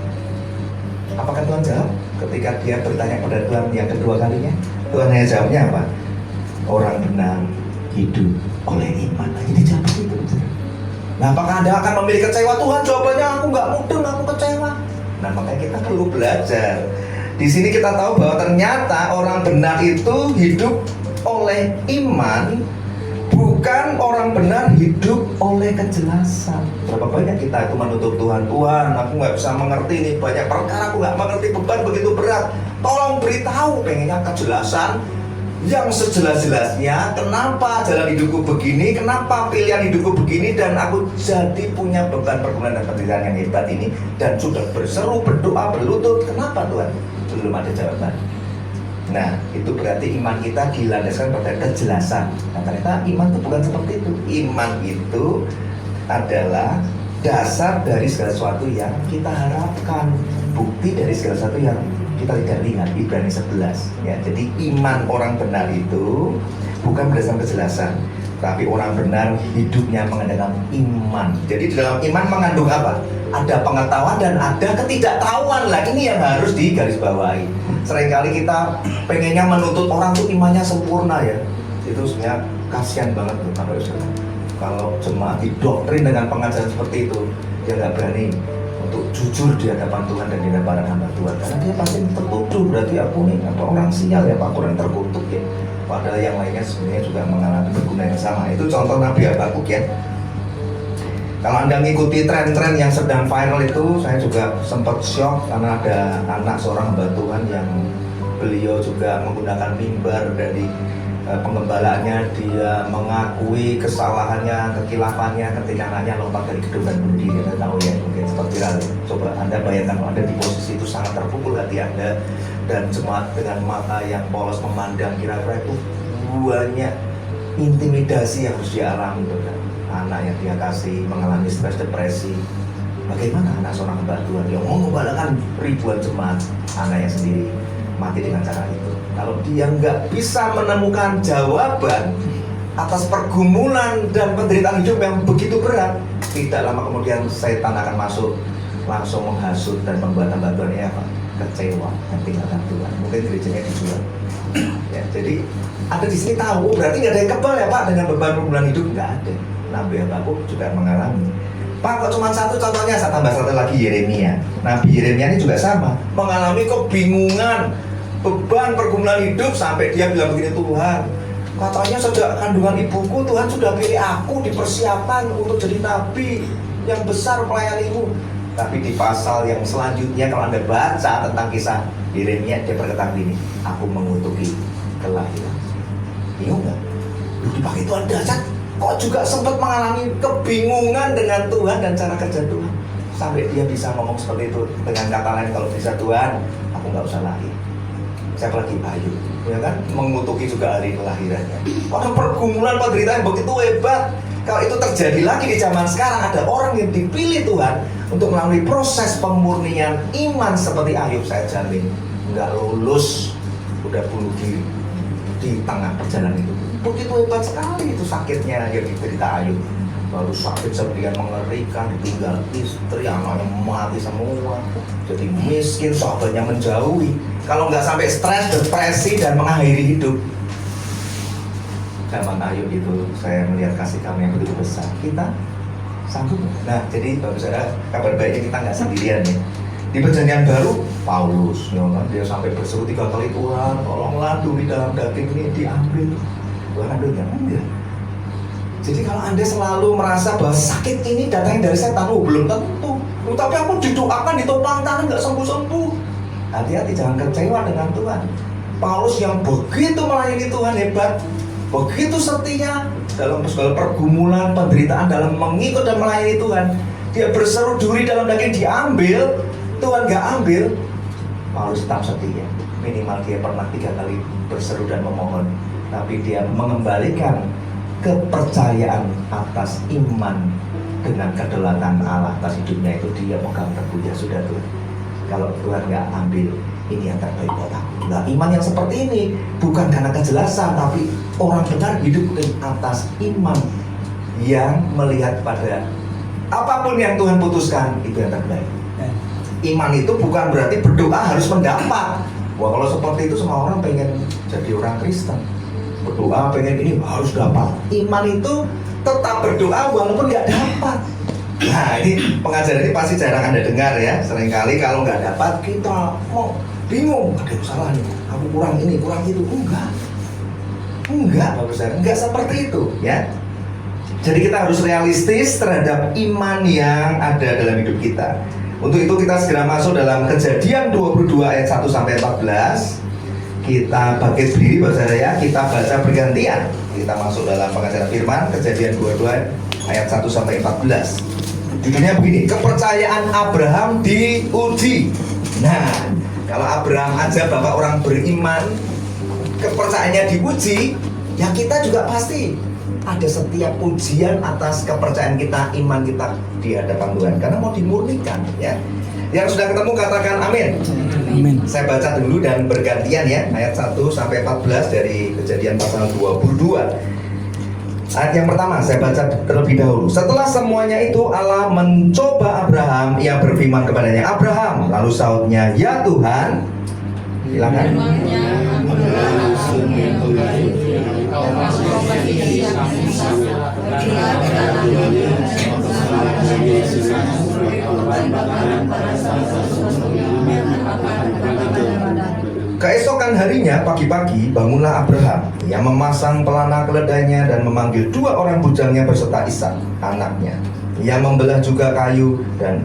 Apakah Tuhan jawab ketika dia bertanya pada Tuhan yang kedua kalinya? Tuhan hanya jawabnya apa? Orang benar hidup oleh iman. Jadi jawab itu. Nah, apakah Anda akan memilih kecewa? Tuhan jawabannya aku nggak mudeng, aku kecewa. Nah, makanya kita perlu belajar. Di sini kita tahu bahwa ternyata orang benar itu hidup oleh iman, bukan orang benar hidup oleh kejelasan. Berapa banyak kita itu menuntut Tuhan, Tuhan aku nggak bisa mengerti nih, banyak perkara aku nggak mengerti, beban begitu berat, tolong beritahu. Pengennya kejelasan yang sejelas-jelasnya, kenapa jalan hidupku begini, kenapa pilihan hidupku begini, dan aku jadi punya beban pergumulan dan penderitaan yang hebat ini, dan sudah berseru, berdoa, berlutut. Kenapa Tuhan? Belum ada jawaban. Nah, itu berarti iman kita dilandaskan pada kejelasan. Nah, ternyata iman itu bukan seperti itu. Iman itu adalah dasar dari segala sesuatu yang kita harapkan, bukti dari segala sesuatu yang kita tidak lihat. Ibrani 11 ya. Jadi iman orang benar itu bukan berdasarkan kejelasan, tapi orang benar hidupnya mengandalkan iman. Jadi di dalam iman mengandung apa? Ada pengetahuan dan ada ketidaktahuan. Lah ini yang harus digarisbawahi. Seringkali kita pengennya menuntut orang tuh imannya sempurna ya. Itu sebenarnya kasihan banget tuh kalau jemaat didoktrin dengan pengajaran seperti itu, dia nggak berani untuk jujur di hadapan Tuhan dan di hadapan para hamba Tuhan, karena dia pasti tertuduh, berarti aku nih apa orang sial ya, Pak, kurang terkutuk ya. Padahal yang lainnya sebenarnya juga mengalami berguna yang sama. Itu contoh Nabi Habakuk ya. Kalau Anda mengikuti tren-tren yang sedang viral itu, saya juga sempat shock karena ada anak seorang hamba Tuhan yang beliau juga menggunakan mimbar dari pengembalaannya, dia mengakui kesalahannya, kekilafannya ketika anaknya lompat dari gedung dan bunuh diri. Anda tahu ya, mungkin sempat viral. Coba Anda bayangkan kalau Anda di posisi itu, sangat terpukul hati Anda, dan jemaat dengan mata yang polos memandang, kira-kira itu banyak intimidasi yang harus dialami. Anak yang dia kasih mengalami stres, depresi. Bagaimana anak seorang hamba Tuhan yang mengembalakan ribuan jemaat, anaknya sendiri mati dengan cara itu? Kalau dia nggak bisa menemukan jawaban atas pergumulan dan penderitaan hidup yang begitu berat, tidak lama kemudian setan akan masuk, langsung menghasut dan membuat hamba Tuhan ya kecewa dan tinggalkan Tuhan. Mungkin gerejanya dijual. Ya, jadi ada di sini tahu, berarti nggak ada yang kebal ya Pak dengan beban pergumulan hidup, nggak ada. Nabi Habakuk juga mengalami. Pak, kok cuma satu contohnya, saya tambah satu lagi, Yeremia. Nabi Yeremia ini juga sama, mengalami kebingungan, beban pergumulan hidup, sampai dia bilang begini, Tuhan, katanya sejak kandungan ibuku Tuhan sudah pilih aku, dipersiapkan untuk jadi nabi yang besar melayanimu. Tapi di pasal yang selanjutnya kalau Anda baca tentang kisah Yeremia, dia berkata begini, aku mengutuki kelahiran. Bingung nggak? Dipakai Tuhan dahsyat, kok juga sempat mengalami kebingungan dengan Tuhan dan cara kerja Tuhan, sampai dia bisa ngomong seperti itu. Dengan kata lain, kalau bisa Tuhan, aku nggak usah lahir. Siapa lagi? Ayub, ya kan, mengutuki juga hari kelahirannya. Karena pergumulan penderitaan begitu hebat. Kalau itu terjadi lagi di zaman sekarang, ada orang yang dipilih Tuhan untuk melalui proses pemurnian iman seperti Ayub, saya jamin nggak lulus, udah bunuh diri di tengah perjalanan itu. Begitu hebat sekali itu sakitnya yang diderita Ayub. Baru sakit sedemikian mengerikan, ditinggal istri, anaknya mati semua, jadi miskin, sahabatnya menjauhi. Kalau nggak sampai stres, depresi, dan mengakhiri hidup. Zaman Ayub itu saya melihat kasih kamu yang begitu besar. Kita sanggup. Nah, jadi Bapak Saudara, kabar baiknya kita nggak sendirian ya. Di Perjanjian Baru, Paulus, ya kan, dia sampai berseru 3 kali, Tuhan, tolonglah duri dalam daging ini diambil. Tuhan ambilnya enggak. Jadi kalau Anda selalu merasa bahwa sakit ini datangnya dari setan, belum tentu. Tapi aku didoakan, ditopang tangan, nggak sembuh-sembuh. Hati-hati, jangan kecewa dengan Tuhan. Paulus yang begitu melayani Tuhan hebat, begitu setia dalam segala pergumulan, penderitaan, dalam mengikut dan melayani Tuhan. Dia berseru duri dalam daging diambil, Tuhan nggak ambil. Paulus tetap setia. Minimal dia pernah 3 kali berseru dan memohon, tapi dia mengembalikan kepercayaan atas iman dengan kedaulatan Allah atas hidupnya. Itu dia pegang teguh, ya sudah Tuhan, kalau Tuhan nggak ambil, ini yang terbaik buat aku. Nah, iman yang seperti ini bukan karena kejelasan, tapi orang benar hidup di atas iman yang melihat pada apapun yang Tuhan putuskan, itu yang terbaik. Iman itu bukan berarti berdoa harus mendapat. Wah, kalau seperti itu semua orang pengen jadi orang Kristen, berdoa pengen ini harus dapat. Iman itu tetap berdoa walaupun nggak dapat. Nah, ini pengajaran ini pasti jarang Anda dengar ya. Seringkali kalau nggak dapat kita mau bingung, ada yang salah nih, aku kurang ini, kurang itu. Enggak, Bapak Saudara, enggak seperti itu ya. Jadi kita harus realistis terhadap iman yang ada dalam hidup kita. Untuk itu kita segera masuk dalam Kejadian 22 ayat 1 sampai 14. Kita bangkit berdiri Bapak Saudara ya, kita baca bergantian. Kita masuk dalam pengajaran firman Kejadian 22 ayat 1 sampai 14. Judulnya begini, kepercayaan Abraham diuji. Nah, kalau Abraham aja bapak orang beriman, kepercayaannya diuji, ya kita juga pasti ada setiap ujian atas kepercayaan kita, iman kita di hadapan Tuhan, karena mau dimurnikan ya. Yang sudah ketemu katakan amin. Amin. Saya baca dulu dan bergantian ya, ayat 1 sampai 14 dari Kejadian pasal 22. Ayat yang pertama saya baca terlebih dahulu. Setelah semuanya itu Allah mencoba Abraham, ia berfirman kepadanya, Abraham. Lalu sautnya, ya Tuhan. Silakan. Keesokan harinya pagi-pagi bangunlah Abraham. Ia memasang pelana keledainya dan memanggil 2 orang bujangnya beserta Ishak anaknya. Ia membelah juga kayu dan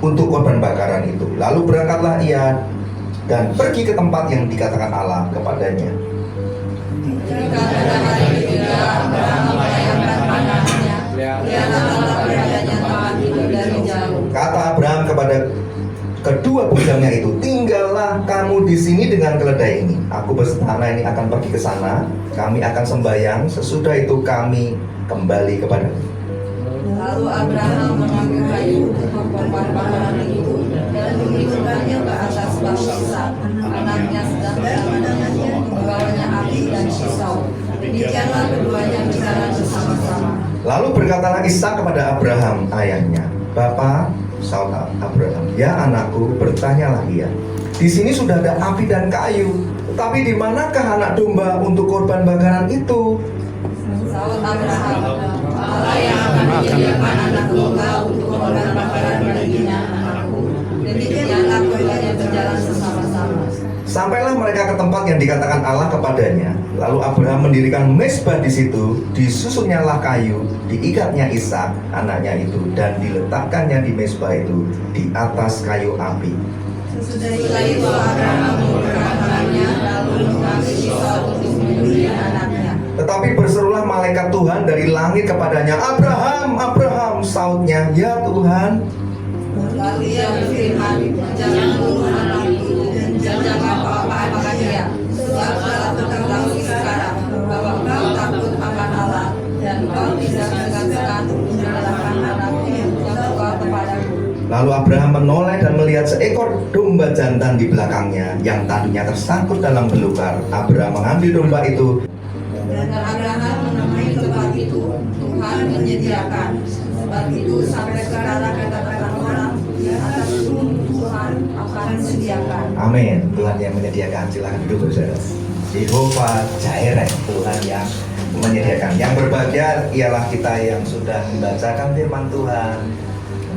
untuk korban bakaran itu. Lalu berangkatlah ia dan pergi ke tempat yang dikatakan Allah kepadanya. Kata Abraham kepada kedua bujangnya itu, tinggallah kamu di sini dengan keledai ini. Aku beserta anak ini akan pergi ke sana. Kami akan sembahyang. Sesudah itu kami kembali kepada. Lalu Abraham mengambil kayu untuk korban bakaran itu dan menghidupkannya ke atas batu Ishak anaknya, sedang dibawanya api dan pisau. Demikianlah keduanya berjalan bersama-sama. Lalu berkatalah Ishak kepada Abraham ayahnya, Bapa. Saud Abraham, ya anakku, bertanyalah ia. Di sini sudah ada api dan kayu, tapi di manakah anak domba untuk korban bakaran itu? Saud Abraham, Allah yang akan menyediakan anak domba untuk korban bakaran baginya anakku. Demikianlah keduanya berjalan bersama-sama. Sampailah mereka ke tempat yang dikatakan Allah kepadanya. Lalu Abraham mendirikan mezbah di situ, disusunnyalah kayu, diikatnya Ishak anaknya itu, dan diletakkannya di mezbah itu di atas kayu api. Sesudah itu Abraham memberkatinya, lalu mengambil pisau untuk membunuh anaknya. Tetapi berserulah malaikat Tuhan dari langit kepadanya, Abraham, Abraham. Sautnya, ya Tuhan. Lalu ia berfirman, jangan bunuh anakku dan jangan apa-apakan dia. Sebab telah ketahui sekarang bahwa kau takut akan Allah dan kau tidak segan-segan untuk menyalahkan anakku yang kau kepadaku. Lalu Abraham menoleh dan melihat seekor domba jantan di belakangnya yang tadinya tersangkut dalam belukar. Abraham mengambil domba itu. Dan Abraham menamai tempat itu Tuhan menyediakan. Sebab itu sampai sekarang kata-kata orang di atas Tuhan akan sediakan. Amin. Tuhan yang menyediakan. Silakan duduk saudara. Jehovah Jireh, Tuhan yang menyediakan. Yang berbahagia ialah kita yang sudah membacakan firman Tuhan,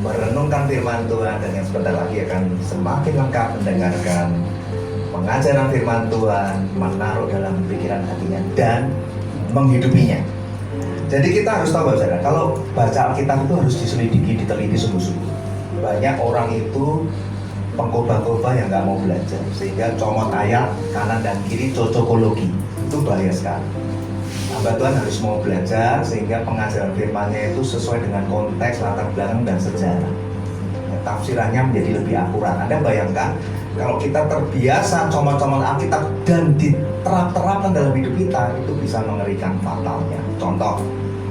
merenungkan firman Tuhan, dan yang sebentar lagi akan semakin lengkap mendengarkan pengajaran firman Tuhan, menaruh dalam pikiran hatinya dan menghidupinya. Jadi kita harus tahu saudara, kalau baca Alkitab itu harus diselidiki, diteliti sungguh-sungguh. Banyak orang itu pengkhotbah-khotbah yang nggak mau belajar, sehingga comot ayat kanan dan kiri, cocokologi. Itu bahaya sekali. Hamba Tuhan harus mau belajar sehingga pengajaran firman-Nya itu sesuai dengan konteks, latar belakang dan sejarah. Tafsirannya menjadi lebih akurat. Anda bayangkan kalau kita terbiasa comot-comot Alkitab dan diterap-terapkan dalam hidup kita, itu bisa mengerikan fatalnya. Contoh,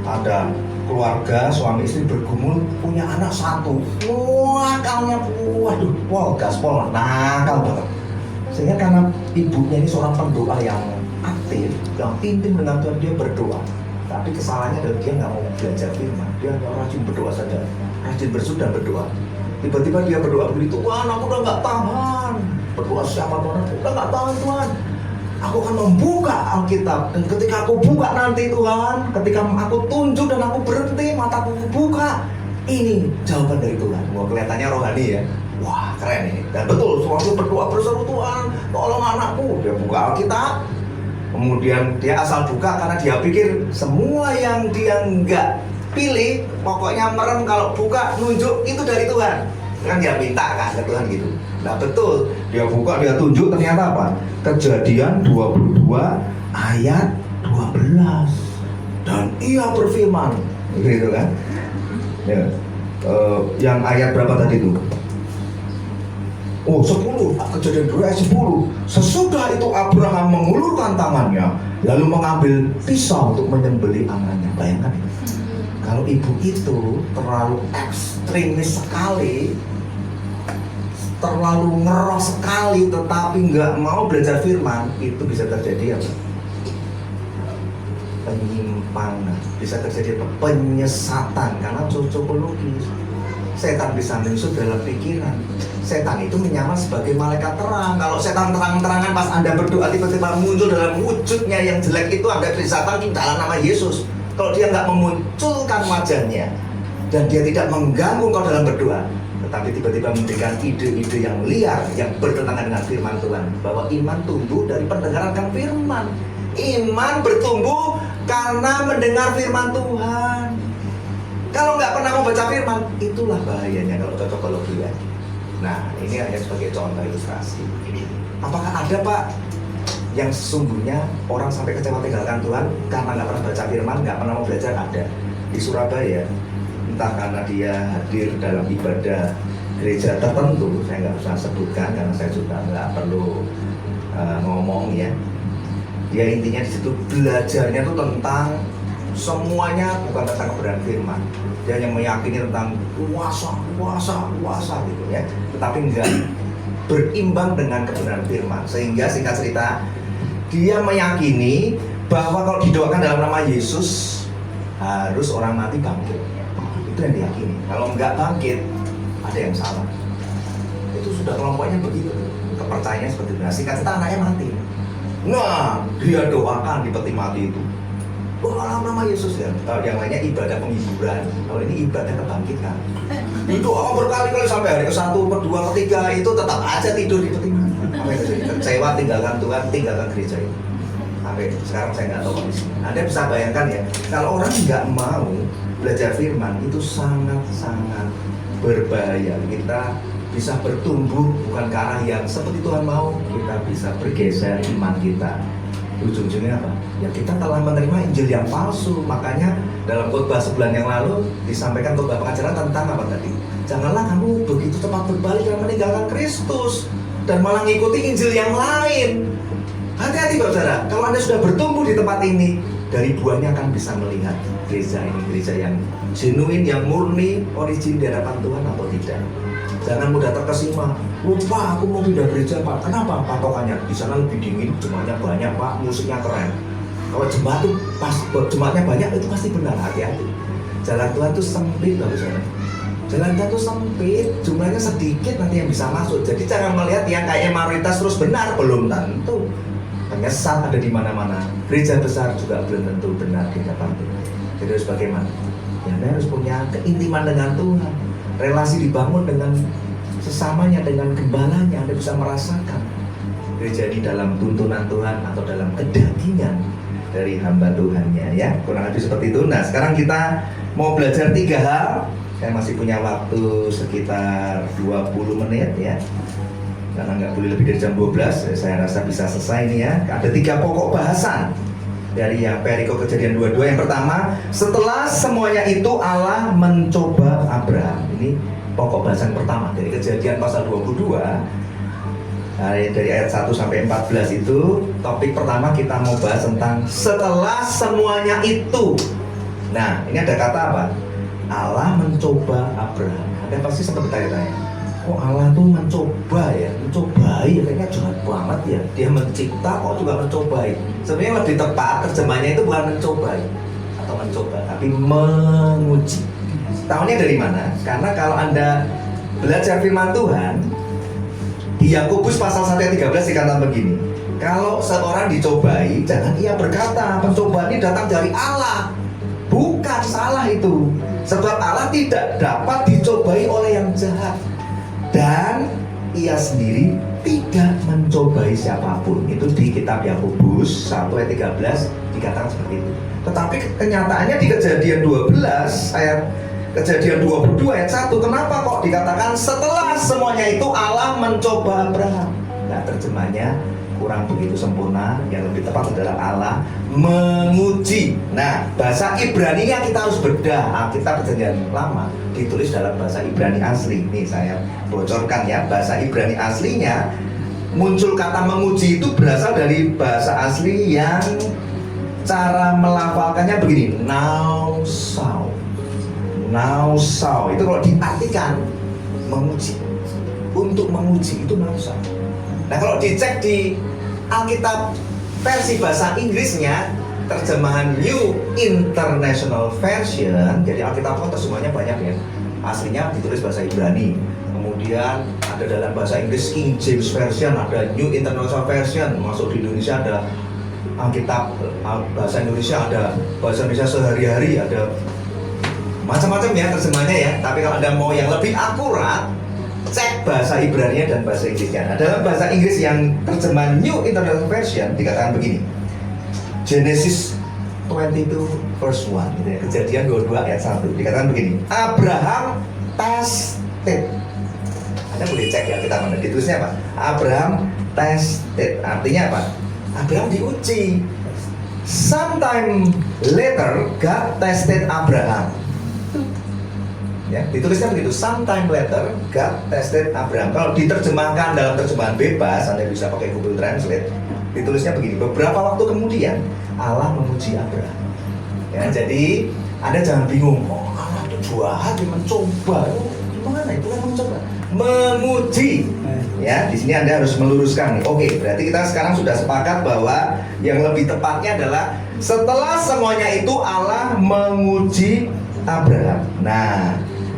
ada keluarga suami istri bergumul, punya anak 1. Wah, akalnya waduh, gaspol, nakal banget. Sehingga karena ibunya ini seorang pendoa yang aktif, yang intim dengan Tuhan, dia berdoa. Tapi kesalahannya adalah dia nggak mau belajar firman. Dia hanya rajin berdoa saja, rajin bersudah berdoa. Tiba-tiba dia berdoa begitu, Tuhan, aku udah nggak tahan. Berdoa siapa Tuhan? Aku udah nggak tahan Tuhan. Aku akan membuka Alkitab, dan ketika aku buka nanti Tuhan, ketika aku tunjuk dan aku berhenti, mataku buka, ini jawaban dari Tuhan. Wah, kelihatannya rohani ya. Wah, keren ini. Dan betul, suami berdoa berseru, Tuhan, tolong anakku. Dia buka Alkitab, kemudian dia asal buka karena dia pikir semua yang dia nggak pilih, pokoknya merem kalau buka nunjuk itu dari Tuhan. Kan dia minta kan ke Tuhan gitu. Nah betul, dia buka, dia tunjuk, ternyata apa? Kejadian 22 ayat 12. Dan ia berfirman, gitu kan? Ya. Yang ayat berapa tadi itu? Oh 10, Kejadian 2 ayat 10. Sesudah itu Abraham mengulurkan tangannya, lalu mengambil pisau untuk menyembelih anaknya. Bayangkan itu. Kalau ibu itu terlalu ekstremis sekali, terlalu ngeros sekali tetapi nggak mau belajar firman, itu bisa terjadi apa? Penyimpangan, bisa terjadi apa? Penyesatan karena cocokologi. Setan bisa masuk dalam pikiran. Setan itu menyamar sebagai malaikat terang. Kalau setan terang-terangan pas Anda berdoa tiba-tiba muncul dalam wujudnya yang jelek, itu Anda setan dalam nama Yesus. Kalau dia nggak memunculkan wajahnya dan dia tidak mengganggu kau dalam berdoa, tetapi tiba-tiba memberikan ide-ide yang liar yang bertentangan dengan firman Tuhan, bahwa iman tumbuh dari pendengaran firman. Iman bertumbuh karena mendengar firman Tuhan. Kalau nggak pernah membaca firman, itulah bahayanya kalau cocokologi ya. Nah, ini hanya sebagai contoh ilustrasi. Apakah ada Pak yang sesungguhnya orang sampai kecewa tinggalkan Tuhan karena nggak pernah baca firman, nggak pernah mau belajar? Ada di Surabaya. Entah karena dia hadir dalam ibadah gereja tertentu, saya nggak usah sebutkan karena saya juga nggak perlu ngomong ya. Dia intinya di situ belajarnya tuh tentang semuanya, bukan tentang kebenaran firman. Dia yang meyakini tentang kuasa gitu ya, tetapi enggak berimbang dengan kebenaran firman. Sehingga singkat cerita, dia meyakini bahwa kalau didoakan dalam nama Yesus harus orang mati bangkit. Itu yang diyakini. Kalau enggak bangkit, ada yang salah. Itu sudah kelompoknya begitu. Kepercayaannya seperti itu. Nah, singkat cerita anaknya mati. Nah, dia doakan di peti mati itu. Dalam nama Yesus ya. Kalau yang lainnya ibadah penghiburan, kalau ini ibadah kebangkitan. Itu berkali-kali sampai hari ke-1, ke-2, ke-3 itu tetap aja tidur di peti mati. Kecewa, tinggalkan Tuhan, tinggalkan gereja itu. Sampai sekarang saya nggak tahu kondisinya. Anda bisa bayangkan ya, kalau orang nggak mau belajar firman itu sangat-sangat berbahaya. Kita bisa bertumbuh bukan ke arah yang seperti Tuhan mau, kita bisa bergeser iman kita. Ujung-ujungnya apa? Ya kita telah menerima Injil yang palsu. Makanya dalam khotbah sebulan yang lalu disampaikan khotbah pengajaran tentang apa tadi? Janganlah kamu begitu cepat berbalik dan meninggalkan Kristus dan malah ngikuti Injil yang lain. Hati-hati Bapak Saudara, kalau Anda sudah bertumbuh di tempat ini, dari buahnya akan bisa melihat gereja ini gereja yang genuine, yang murni, origin di hadapan Tuhan atau tidak. Jangan mudah terkesima. Lupa aku mau pindah gereja Pak. Kenapa? Patokannya di sana lebih dingin, jemaatnya banyak Pak, musiknya keren. Kalau jemaat tuh pas jemaatnya banyak itu pasti benar. Hati-hati. Jalan Tuhan tuh sempit Bapak Saudara. Jalan Tuhan tuh sempit, jumlahnya sedikit nanti yang bisa masuk. Jadi jangan melihat yang kayak mayoritas terus benar, belum tentu. Penyesat ada di mana-mana. Gereja besar juga belum tentu benar di hadapan Tuhan. Jadi harus bagaimana? Ya Anda harus punya keintiman dengan Tuhan. Relasi dibangun dengan sesamanya, dengan gembalanya. Anda bisa merasakan gereja ini dalam tuntunan Tuhan atau dalam kedagingan dari hamba Tuhannya ya. Kurang lebih seperti itu. Nah sekarang kita mau belajar 3 hal. Saya masih punya waktu sekitar 20 menit ya, karena nggak boleh lebih dari jam 12. Saya rasa bisa selesai ini ya. Ada 3 pokok bahasan dari yang perikop Kejadian 22. Yang pertama, setelah semuanya itu Allah mencoba Abraham. Ini pokok bahasan pertama dari Kejadian pasal 22. Dari ayat 1 sampai 14 itu topik pertama kita mau bahas tentang setelah semuanya itu. Nah, ini ada kata apa? Allah mencoba Abraham. Anda pasti sempat bertanya-tanya, kok Allah tuh mencoba ya? Mencobai, kayaknya jahat banget ya. Dia mencipta kok juga mencobai. Sebenarnya lebih tepat terjemahnya itu bukan mencobai atau mencoba, tapi menguji. Tahunya dari mana? Karena kalau Anda belajar firman Tuhan, di Yakobus pasal 1 ayat 13 dikatakan begini, kalau seorang dicobai, jangan ia berkata pencobaan ini datang dari Allah. Bukan, salah itu. Sebab Allah tidak dapat dicobai oleh yang jahat, dan ia sendiri tidak mencobai siapapun. Itu di kitab Yakobus 1 ayat 13 dikatakan seperti itu. Tetapi kenyataannya di Kejadian 22 ayat 1, kenapa kok dikatakan setelah semuanya itu Allah mencoba Abraham? Nah, terjemahnya kurang begitu sempurna. Yang lebih tepat adalah Allah menguji. Nah, bahasa Ibrani-nya kita harus bedah. Alkitab Perjanjian Lama ditulis dalam bahasa Ibrani asli. Ini saya bocorkan ya, bahasa Ibrani aslinya muncul kata menguji itu berasal dari bahasa asli yang cara melafalkannya begini, nausau. Nausau itu kalau diartikan menguji. untuk menguji, itu maksa. Nah kalau dicek di Alkitab versi bahasa Inggrisnya, terjemahan New International Version, jadi Alkitab itu terjemahannya banyak ya. Aslinya ditulis bahasa Ibrani, kemudian ada dalam bahasa Inggris King James Version, ada New International Version, masuk di Indonesia ada Alkitab bahasa Indonesia, ada bahasa Indonesia sehari-hari, ada macam-macam ya terjemahannya ya. Tapi kalau Anda mau yang lebih akurat, cek bahasa Ibrani dan bahasa Inggrisnya. Nah, dalam bahasa Inggris yang terjemahan New International Version dikatakan begini, Genesis 22 verse 1 gitu ya. Kejadian 22 ayat 1 dikatakan begini, Abraham tested. Anda boleh cek ya, kita mana ditulisnya apa? Abraham tested, artinya apa? Abraham diuji. Sometime later God tested Abraham. Ya, ditulisnya begitu, sometime later God tested Abraham. Kalau diterjemahkan dalam terjemahan bebas, Anda bisa pakai Google Translate, ditulisnya begini, beberapa waktu kemudian Allah menguji Abraham. Ya, jadi Anda jangan bingung, oh Allah itu jahat, dia mencoba. Gimana itu kan mencoba? Menguji. Ya, di sini Anda harus meluruskan. Oke, berarti kita sekarang sudah sepakat bahwa yang lebih tepatnya adalah setelah semuanya itu Allah menguji Abraham. Nah,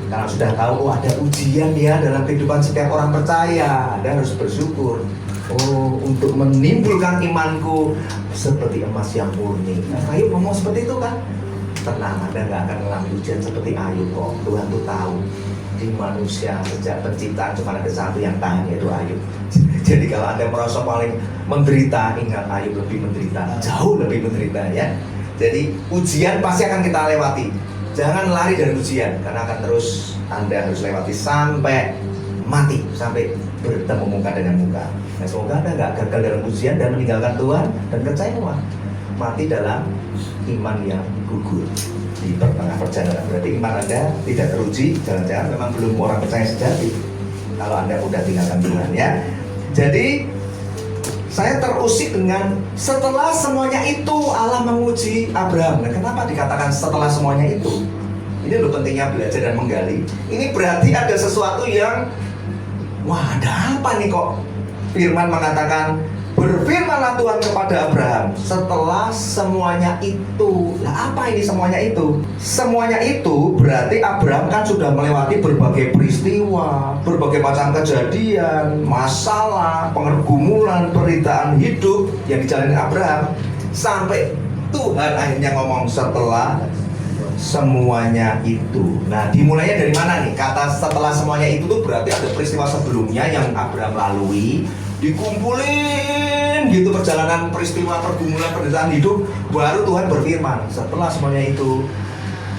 kalau sudah tahu, oh ada ujian ya dalam kehidupan setiap orang percaya, Anda harus bersyukur. Oh, untuk menimbulkan imanku seperti emas yang murni. Nah, Ayub ngomong seperti itu kan? Tenang, Anda nggak akan mengalami ujian seperti Ayub kok. Tuhan tuh tahu di manusia sejak penciptaan cuma ada satu yang tahan, yaitu Ayub. Jadi kalau Anda merasa paling menderita, ingat Ayub lebih menderita, jauh lebih menderita ya. Jadi ujian pasti akan kita lewati. Jangan lari dari ujian, karena akan terus Anda harus lewati sampai mati, sampai bertemu muka dengan muka. Nah, semoga Anda nggak gagal dalam ujian dan meninggalkan Tuhan dan kecewa, mati dalam iman yang gugur di tengah perjalanan. Berarti iman Anda tidak teruji, jangan-jangan memang belum orang percaya sejati kalau Anda udah tinggalkan Tuhan ya. Jadi saya terusik dengan setelah semuanya itu Allah menguji Abraham. Nah, kenapa dikatakan setelah semuanya itu? Ini loh pentingnya belajar dan menggali. Ini berarti ada sesuatu yang, wah ada apa nih kok? Firman mengatakan, berfirmanlah Tuhan kepada Abraham setelah semuanya itu. Nah, apa ini semuanya itu? Semuanya itu berarti Abraham kan sudah melewati berbagai peristiwa, berbagai macam kejadian, masalah, pergumulan, penderitaan hidup yang dijalani Abraham, sampai Tuhan akhirnya ngomong setelah semuanya itu. Nah, dimulainya dari mana nih? Kata setelah semuanya itu tuh berarti ada peristiwa sebelumnya yang Abraham lalui, dikumpulin gitu perjalanan peristiwa pergumulan penderitaan hidup, baru Tuhan berfirman setelah semuanya itu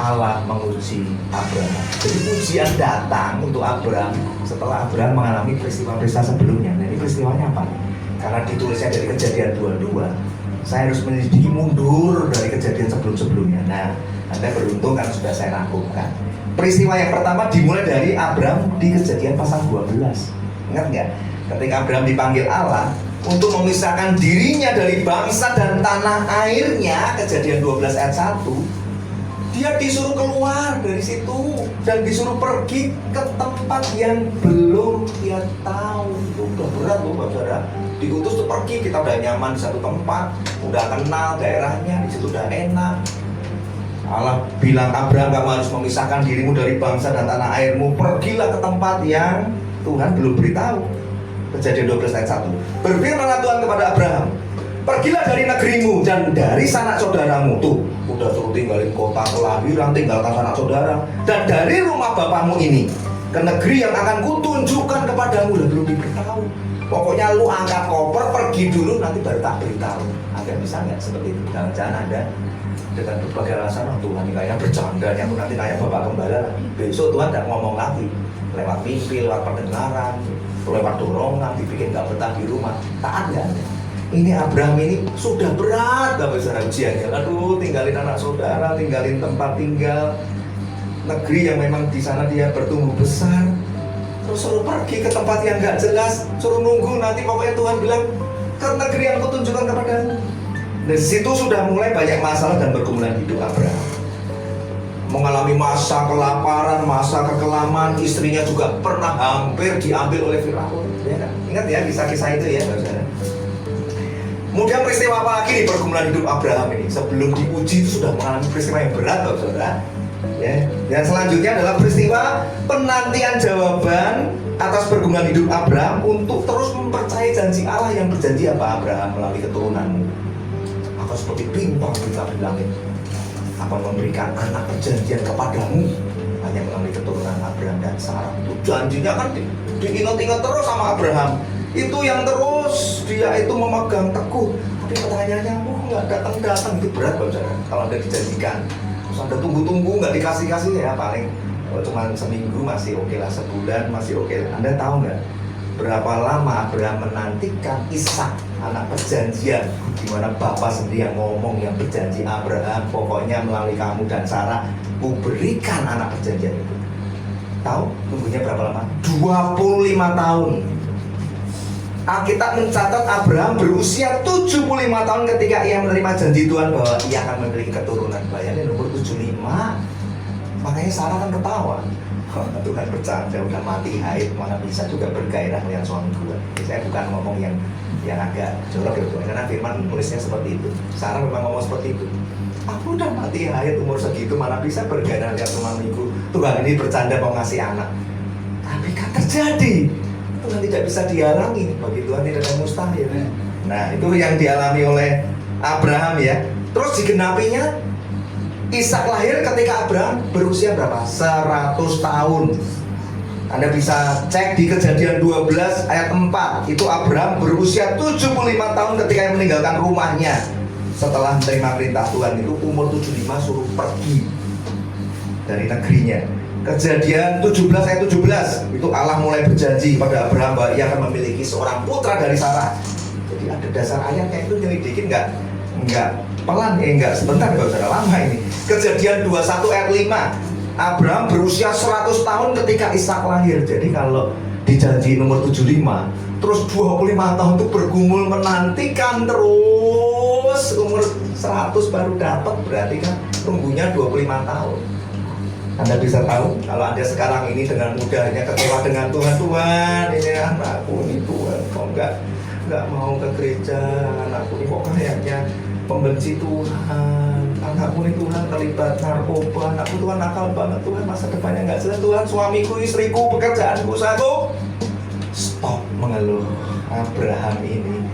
Allah menguji Abraham. Jadi ujian datang untuk Abraham setelah Abraham mengalami peristiwa-peristiwa sebelumnya. Nah, ini peristiwanya apa? Karena ditulisnya dari Kejadian 22, saya harus menyelidiki mundur dari kejadian sebelum-sebelumnya. Nah, Anda beruntung karena sudah saya rangkumkan. Peristiwa yang pertama dimulai dari Abraham di Kejadian pasal 12. Ingat nggak? Ketika Abraham dipanggil Allah untuk memisahkan dirinya dari bangsa dan tanah airnya, Kejadian 12 ayat 1, dia disuruh keluar dari situ dan disuruh pergi ke tempat yang belum dia tahu. Itu udah berat loh, saudara. Diutus tuh pergi, kita udah nyaman di satu tempat, udah kenal daerahnya, di situ udah enak. Allah bilang, Abraham, kamu harus memisahkan dirimu dari bangsa dan tanah airmu, pergilah ke tempat yang Tuhan belum beritahu. Kejadian 12 ayat 1. Berfirmanlah Tuhan kepada Abraham, pergilah dari negerimu dan dari sanak saudaramu. Tuh, udah suruh tinggalin kota kelahiran, tinggalkan sanak saudara, dan dari rumah bapamu ini ke negeri yang akan kutunjukkan kepadamu. Lah, belum diberitahu. Pokoknya lu angkat koper, pergi dulu, nanti baru tak beritahu. Anda bisa nggak seperti itu? Jangan-jangan Anda dengan berbagai alasan, oh, Tuhan ini kayak bercanda, aku nanti kayak bapak gembala. Besok Tuhan tidak ngomong lagi, lewat mimpi, lewat pendengaran, lewat dorongan, dibikin nggak betah di rumah. Taat nggak Anda? Ini Abraham ini sudah berat dapat secara ujiannya. Aduh, tinggalin anak saudara, tinggalin tempat tinggal, negeri yang memang di sana dia bertumbuh besar, terus suruh pergi ke tempat yang nggak jelas, suruh nunggu nanti pokoknya Tuhan bilang ke negeri yang kutunjukkan kepadamu. Dari situ sudah mulai banyak masalah dan pergumulan hidup Abraham. mengalami masa kelaparan, masa kekelaman, istrinya juga pernah hampir diambil oleh Firaun. Ya kan? Ingat ya kisah-kisah itu ya, saudara. Kemudian peristiwa apa lagi di pergumulan hidup Abraham ini? Sebelum diuji itu sudah mengalami peristiwa yang berat, saudara. Ya. Dan selanjutnya adalah peristiwa penantian jawaban atas pergumulan hidup Abraham untuk terus mempercayai janji Allah yang berjanji apa Abraham melalui keturunanmu. Akan seperti bintang di langit. Akan memberikan anak perjanjian kepadamu hanya melalui keturunan Abraham dan Sarah. Itu janjinya kan diingat-ingat terus sama Abraham. Itu yang terus dia itu memegang teguh. Tapi pertanyaannya, nggak datang-datang, itu berat saudara. Kalau Anda dijanjikan, terus Anda tunggu-tunggu nggak dikasih-kasih ya paling cuma seminggu masih oke lah, sebulan masih oke lah. Anda tahu nggak berapa lama Abraham menantikan Ishak, anak perjanjian, di mana Bapa sendiri yang ngomong, yang berjanji Abraham, pokoknya melalui kamu dan Sarah, ku berikan anak perjanjian itu. Tahu tunggunya berapa lama? 25 tahun. Alkitab mencatat Abraham berusia 75 tahun ketika ia menerima janji Tuhan bahwa ia akan memiliki keturunan. Bayangin umur 75. Makanya Sarah kan ketawa. Tuhan bercanda, udah mati haid, mana bisa juga bergairah melihat suami gue. Saya bukan ngomong yang agak jorok ya, karena firman nulisnya seperti itu. Sarah memang ngomong seperti itu. Aku udah mati haid umur segitu, mana bisa bergairah melihat suamiku. Tuhan ini bercanda mau ngasih anak. Tapi kan terjadi. Tuhan tidak bisa dihalangi, bagi Tuhan tidak ada mustahil. Nah, itu yang dialami oleh Abraham ya. Terus digenapinya Ishak lahir ketika Abraham berusia berapa? 100 tahun. Anda bisa cek di Kejadian 12 ayat 4. Itu Abraham berusia 75 tahun ketika ia meninggalkan rumahnya. Setelah menerima perintah Tuhan itu umur 75 suruh pergi dari negerinya. Kejadian 17 ayat 17. Itu Allah mulai berjanji pada Abraham bahwa ia akan memiliki seorang putra dari Sarah. Jadi ada dasar ayatnya itu nyelidikin enggak pelan, enggak sebentar, enggak usah lama ini. Kejadian 21 ayat 5. Abraham berusia 100 tahun ketika Ishak lahir. Jadi kalau dijanji nomor 75, terus 25 tahun itu bergumul menantikan terus umur 100 baru dapat, berarti kan tunggunya 25 tahun. Anda bisa tahu kalau Anda sekarang ini dengan mudahnya kecewa dengan Tuhan, Tuhan ini anakku ini Tuhan, kok enggak mau ke gereja, anakku ini kok kayaknya membenci Tuhan, anakku ini Tuhan terlibat narkoba, anakku Tuhan nakal banget, Tuhan masa depannya nggak jelas, Tuhan suamiku, istriku, pekerjaanku, usahaku. Stop mengeluh. Abraham ini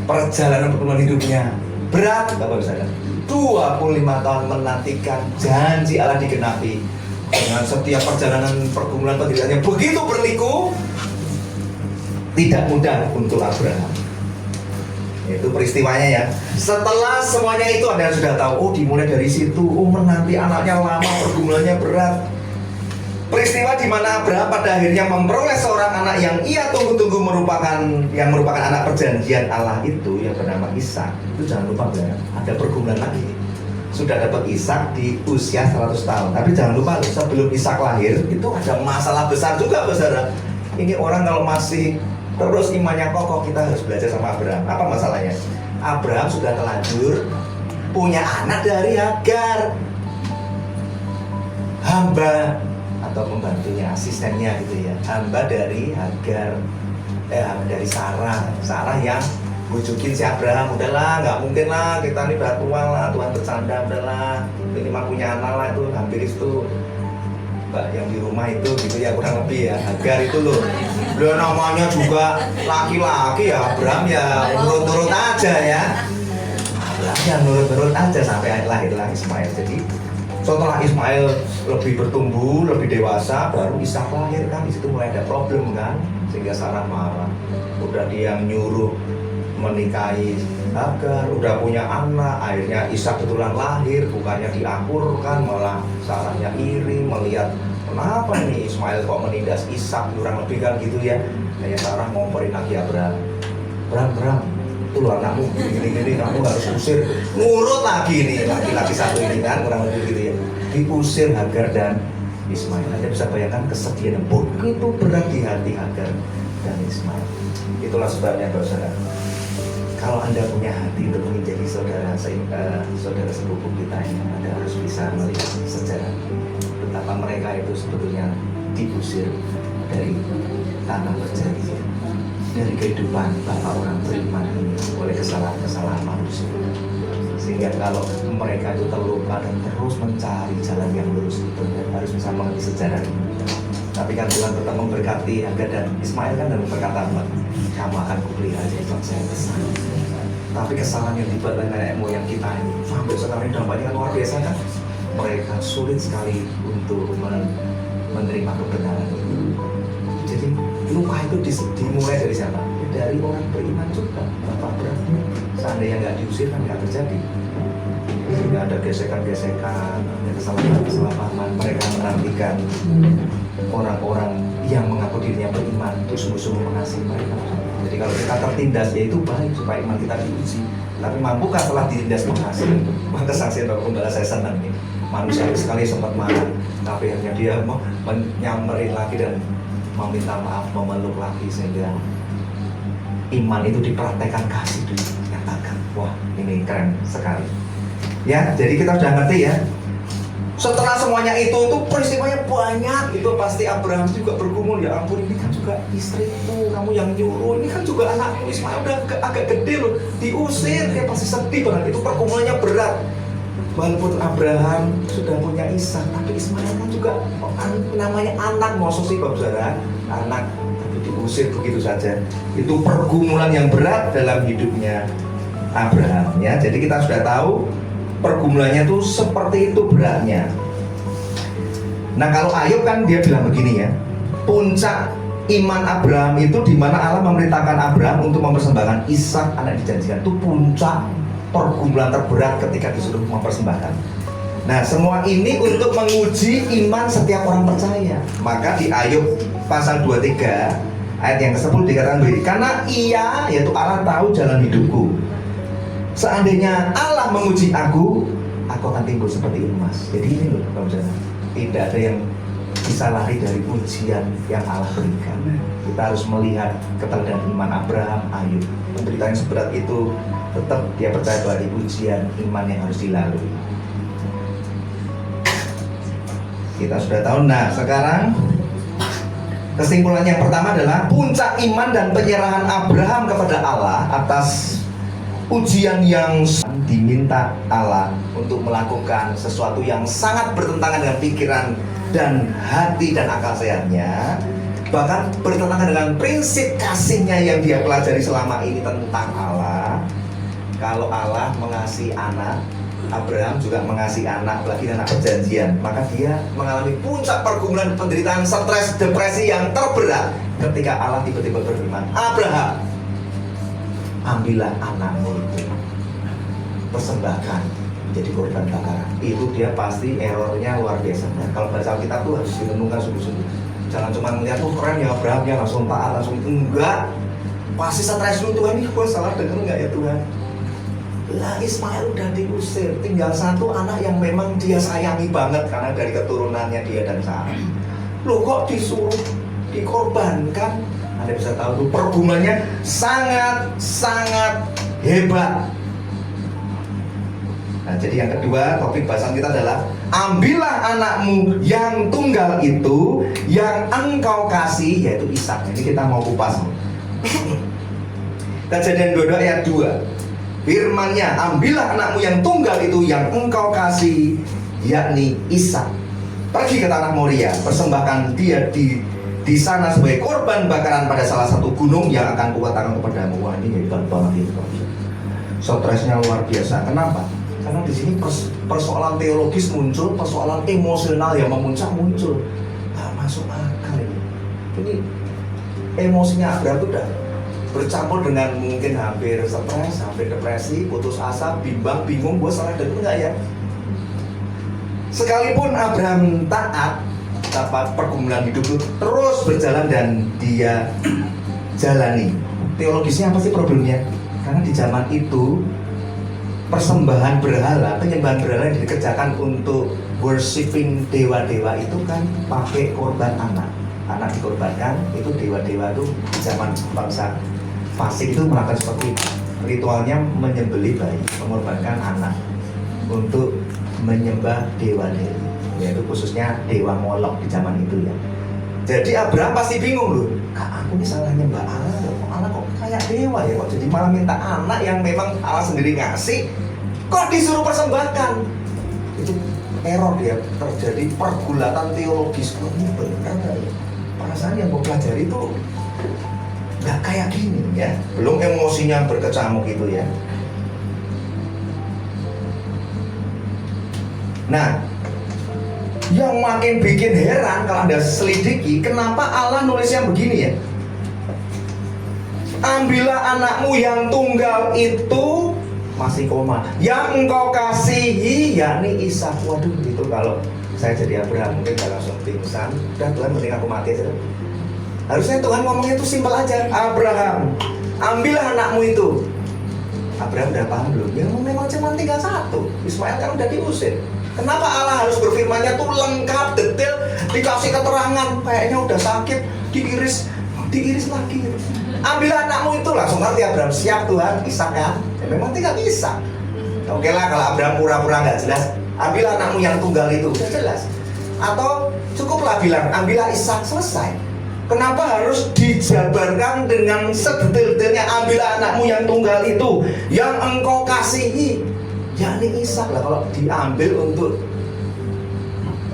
perjalanan pertemuan hidupnya berat, Bapak Saudara. 25 tahun menantikan janji Allah digenapi. Dengan setiap perjalanan pergumulan penderitaannya begitu berliku, tidak mudah untuk Abraham. Itu peristiwanya ya. Setelah semuanya itu Anda sudah tahu, oh dimulai dari situ, oh menanti anaknya lama, pergumulannya berat. Peristiwa di mana Abraham pada akhirnya memperoleh seorang anak yang ia tunggu-tunggu merupakan anak perjanjian Allah itu yang bernama Ishak. Itu jangan lupa ya, ada pergumulan lagi. Sudah dapat Ishak di usia 100 tahun. Tapi jangan lupa sebelum Ishak lahir itu ada masalah besar juga, Saudara. Ini orang kalau masih terus imannya kokoh, kita harus belajar sama Abraham. Apa masalahnya? Abraham sudah terlanjur punya anak dari Hagar, hamba atau pembantunya, asistennya gitu ya, hamba dari Hagar, dari Sarah yang bujukin si Abraham, udahlah nggak mungkin lah kita ini batuan lah, Tuhan bercanda, udahlah minimal punya anak lah, itu hampir itu Mbak yang di rumah itu gitu ya, kurang lebih ya, Hagar itu loh. Beliau namanya juga laki-laki ya, Abraham ya nurut-nurut aja ya, Abraham ya nurut-nurut aja sampai lahirlah Ismail. Jadi setelah Ismail lebih bertumbuh, lebih dewasa, baru Ishak lahir kan, di situ mulai ada problem kan, sehingga Sarah marah. Udah dia nyuruh menikahi Hagar, udah punya anak, akhirnya Ishak kebetulan lahir, bukannya diakurkan, malah Sarahnya iri melihat kenapa nih Ismail kok menindas Ishak, kurang lebih kan gitu ya. Kayak Sarah ngomporin lagi Abraham, itu loh anakmu gini-gini, kamu harus usir. Nurut lagi nih laki-laki satu ini kan, kurang lebih gitu ya, diusir Hagar dan Ismail. Anda bisa bayangkan kesedihan yang begitu berat di hati Hagar dan Ismail. Itulah sebabnya saudara, Kalau Anda punya hati untuk menjadi saudara sepupu kita ini, Anda harus bisa melihat sejarah betapa mereka itu sebetulnya diusir dari tanah perjanjian, dari kehidupan Bapak orang beriman ini oleh kesalahan-kesalahan manusia. Sehingga kalau mereka itu terluka dan terus mencari jalan yang lurus itu, harus bisa mengerti sejarah ini. Tapi kan Tuhan tetap memberkati Hagar dan Ismail kan, dan berkata, kamu akan kupelihara jadi bangsa yang besar. Tapi kesalahan yang dibuat oleh nenek moyang kita ini sampai sekarang dampaknya kan luar biasa kan. Mereka sulit sekali untuk menerima kebenaran itu. Jadi luka itu dimulai dari siapa? Dari orang beriman juga. Bapak Abraham seandainya nggak diusir kan nggak terjadi. Sehingga ada gesekan-gesekan, ada kesalahpahaman. Mereka menantikan orang-orang yang mengaku dirinya beriman itu sungguh-sungguh mengasihi mereka. Jadi kalau kita tertindas, ya itu baik supaya iman kita diuji. Tapi mampukah setelah ditindas mengasihi? Kesaksian Bapak Gembala saya senang ini. Manusia sekali sempat marah, tapi akhirnya dia mau nyamperin lagi dan meminta maaf, memeluk lagi, sehingga iman itu dipraktekkan, kasih dinyatakan. Wah, ini keren sekali. Ya, jadi kita sudah ngerti ya. Setelah semuanya itu peristiwanya banyak. Itu pasti Abraham juga bergumul, ya ampun, ini kan juga istriku, kamu yang nyuruh, ini kan juga anakku Ismail udah agak gede loh, diusir, dia pasti sedih banget. Itu pergumulannya berat. Walaupun Abraham sudah punya Ishak, tapi Ismail kan juga namanya anak, maksud sih Bapak Saudara, anak, tapi diusir begitu saja. Itu pergumulan yang berat dalam hidupnya Abraham ya. Jadi kita sudah tahu pergumulannya itu seperti itu beratnya. Nah kalau Ayub kan dia bilang begini ya, puncak iman Abraham itu di mana Allah memerintahkan Abraham untuk mempersembahkan Ishak anak dijanjikan. Itu puncak pergumulan terberat ketika disuruh mempersembahkan. Nah semua ini untuk menguji iman setiap orang percaya. Maka di Ayub pasal 23 ayat yang ke-10 dikatakan begini, karena ia, yaitu Allah, tahu jalan hidupku. Seandainya Allah menguji aku akan timbul seperti emas. Jadi ini loh Bapak Saudara, tidak ada yang bisa lari dari ujian yang Allah berikan. Kita harus melihat keteladanan iman Abraham, Ayub. Penderitaan yang seberat itu tetap dia percaya bahwa di ujian iman yang harus dilalui. Kita sudah tahu. Nah sekarang kesimpulan yang pertama adalah puncak iman dan penyerahan Abraham kepada Allah atas ujian yang diminta Allah untuk melakukan sesuatu yang sangat bertentangan dengan pikiran dan hati dan akal sehatnya, bahkan bertentangan dengan prinsip kasihnya yang dia pelajari selama ini tentang Allah. Kalau Allah mengasihi anak, Abraham juga mengasihi anak, apalagi anak perjanjian, maka dia mengalami puncak pergumulan, penderitaan, stres, depresi yang terberat ketika Allah tiba-tiba berfirman, Abraham, ambillah anakmu itu, persembahkan menjadi korban bakaran. Itu dia pasti errornya luar biasa. Nah, kalau baca Alkitab tuh harus direnungkan sungguh-sungguh. Jangan cuma melihat, oh keren ya Abraham, ya langsung taat, langsung enggak. Pasti stres dulu, Tuhan, ini gue salah dengar enggak ya Tuhan? Lah Ismail udah diusir, tinggal satu anak yang memang dia sayangi banget karena dari keturunannya dia dan Sarah. Loh kok disuruh dikorbankan? Anda bisa tahu tuh pergumulannya sangat hebat. Nah jadi yang kedua topik bahasan kita adalah ambillah anakmu yang tunggal itu yang engkau kasih, yaitu Ishak. Ini kita mau kupas. Kejadian 22 ayat 2. Firman-Nya, ambillah anakmu yang tunggal itu yang engkau kasih, yakni Ishak. Pergi ke tanah Moria, persembahkan dia di sana sebagai korban bakaran pada salah satu gunung yang akan kuatakan kepadamu. Wah ini hebat banget ini. Stresnya luar biasa. Kenapa? Karena di sini persoalan teologis muncul, persoalan emosional yang memuncak muncul. Nggak masuk akal ini. Ini emosinya Abraham itu udah bercampur dengan mungkin hampir stres, hampir depresi, putus asa, bimbang, bingung, gue salah dan enggak ya. Sekalipun Abraham taat, dapat pergumulan hidup itu terus berjalan dan dia jalani. Teologisnya apa sih problemnya? Karena di zaman itu persembahan berhala, penyembahan berhala yang dikerjakan untuk worshiping dewa-dewa itu kan pakai korban anak. Anak dikorbankan, itu dewa-dewa itu di zaman bangsa fasik itu melakukan seperti itu. ritualnya menyembelih bayi, mengorbankan anak untuk menyembah dewa-dewi, yaitu khususnya dewa Molok di zaman itu ya. Jadi Abraham pasti bingung loh, aku ini salah nyembah Allah loh, Allah kok kayak dewa ya, kok jadi malah minta anak yang memang Allah sendiri ngasih, kok disuruh persembahkan. Itu error dia, terjadi pergulatan teologis. Ini benar gak ya? Perasaan yang gue pelajari itu nggak kayak gini ya, belum emosinya berkecamuk itu ya. Nah, yang makin bikin heran kalau Anda selidiki, kenapa Allah nulisnya begini ya? Ambillah anakmu yang tunggal itu, masih koma, yang engkau kasihi, yakni Ishak. Waduh, itu kalau saya jadi Abraham mungkin gak langsung pingsan. Udah Tuhan, mending aku mati aja. Harusnya Tuhan ngomongnya itu simpel aja. Abraham, ambillah anakmu itu. Abraham udah paham belum? Ya memang cuma tinggal satu. Ismail kan udah diusir. Kenapa Allah harus berfirmannya tuh lengkap, detail, dikasih keterangan, kayaknya udah sakit, diiris lagi. Ambillah anakmu itu, langsung ngerti Abraham, siap Tuhan, Ishak kan? Ya, memang tinggal Ishak. Oke lah kalau Abraham pura-pura nggak jelas, ambillah anakmu yang tunggal itu, udah jelas. Atau cukuplah bilang, ambillah Ishak, selesai. Kenapa harus dijabarkan dengan sedetail-detailnya, ambillah anakmu yang tunggal itu, yang engkau kasihi, yakni Ishak. Lah kalau diambil untuk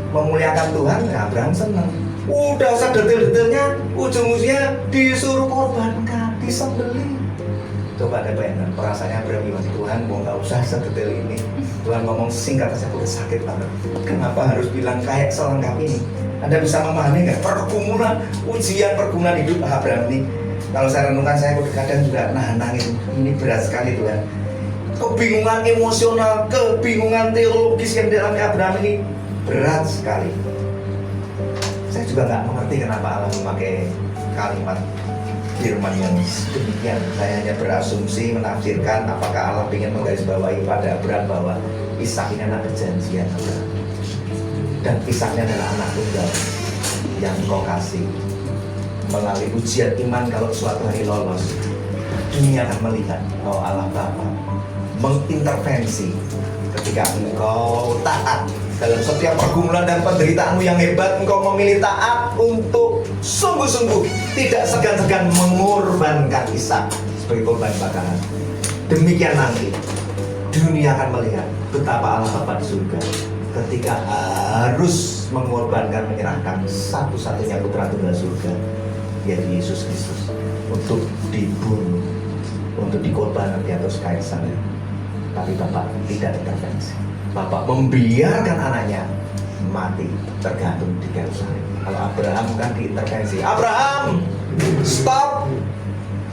memuliakan Tuhan, ya Abraham senang. Udah sedetail-detailnya, ujung-ujungnya disuruh korbankan, disembelih. Coba ada bayangkan perasaannya Abraham gimana? Tuhan mau nggak usah sedetail ini. Tuhan ngomong singkat saja, udah sakit banget. Kenapa harus bilang kayak selengkap ini? Anda bisa memahami nggak pergumulan, ujian pergumulan hidup Abraham ini? Kalau saya renungkan, saya kadang juga nangis. Ini berat sekali Tuhan. Kebingungan emosional, kebingungan teologis yang dialami Abraham ini berat sekali. Saya juga nggak mengerti kenapa Allah memakai kalimat firman yang demikian. Saya hanya berasumsi menafsirkan apakah Allah ingin menggarisbawahi pada Abraham bahwa Ishak ini anak perjanjian Abraham, dan Ishaknya adalah anak tunggal yang kau kasih. Melalui ujian iman, kalau suatu hari lolos, dunia akan melihat bahwa Allah Bapa mengintervensi ketika engkau taat dalam setiap pergumulan dan penderitaanmu yang hebat. Engkau memilih taat untuk sungguh-sungguh tidak segan-segan mengorbankan Ishak sebagai korban bakaran. Demikian nanti dunia akan melihat betapa Allah Bapa di surga ketika harus mengorbankan, menyerahkan satu-satunya putra tunggal surga, yaitu Yesus Kristus, untuk dibunuh, untuk dikorbankan di atas kayu salib. Tapi Bapak tidak intervensi. Bapak membiarkan anaknya mati tergantung di kayu salib. Kalau Abraham kan diintervensi. Abraham, stop!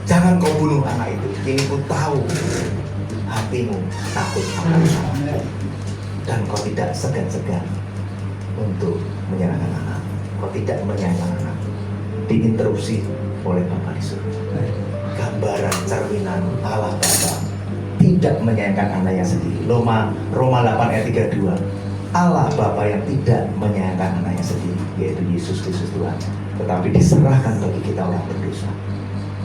Jangan kau bunuh anak itu. Kini ku tahu hatimu takut akan aku, dan kau tidak segan-segan untuk menyerahkan anak. Kau tidak menyayangkan anak. Diinterupsi oleh Bapa di surga. Gambaran cerminan Allah Bapa tidak menyayangkan anaknya sendiri. Roma 8 ayat 32. Allah Bapa yang tidak menyayangkan anaknya sendiri, yaitu Yesus Kristus Tuhan, tetapi diserahkan bagi kita orang berdosa.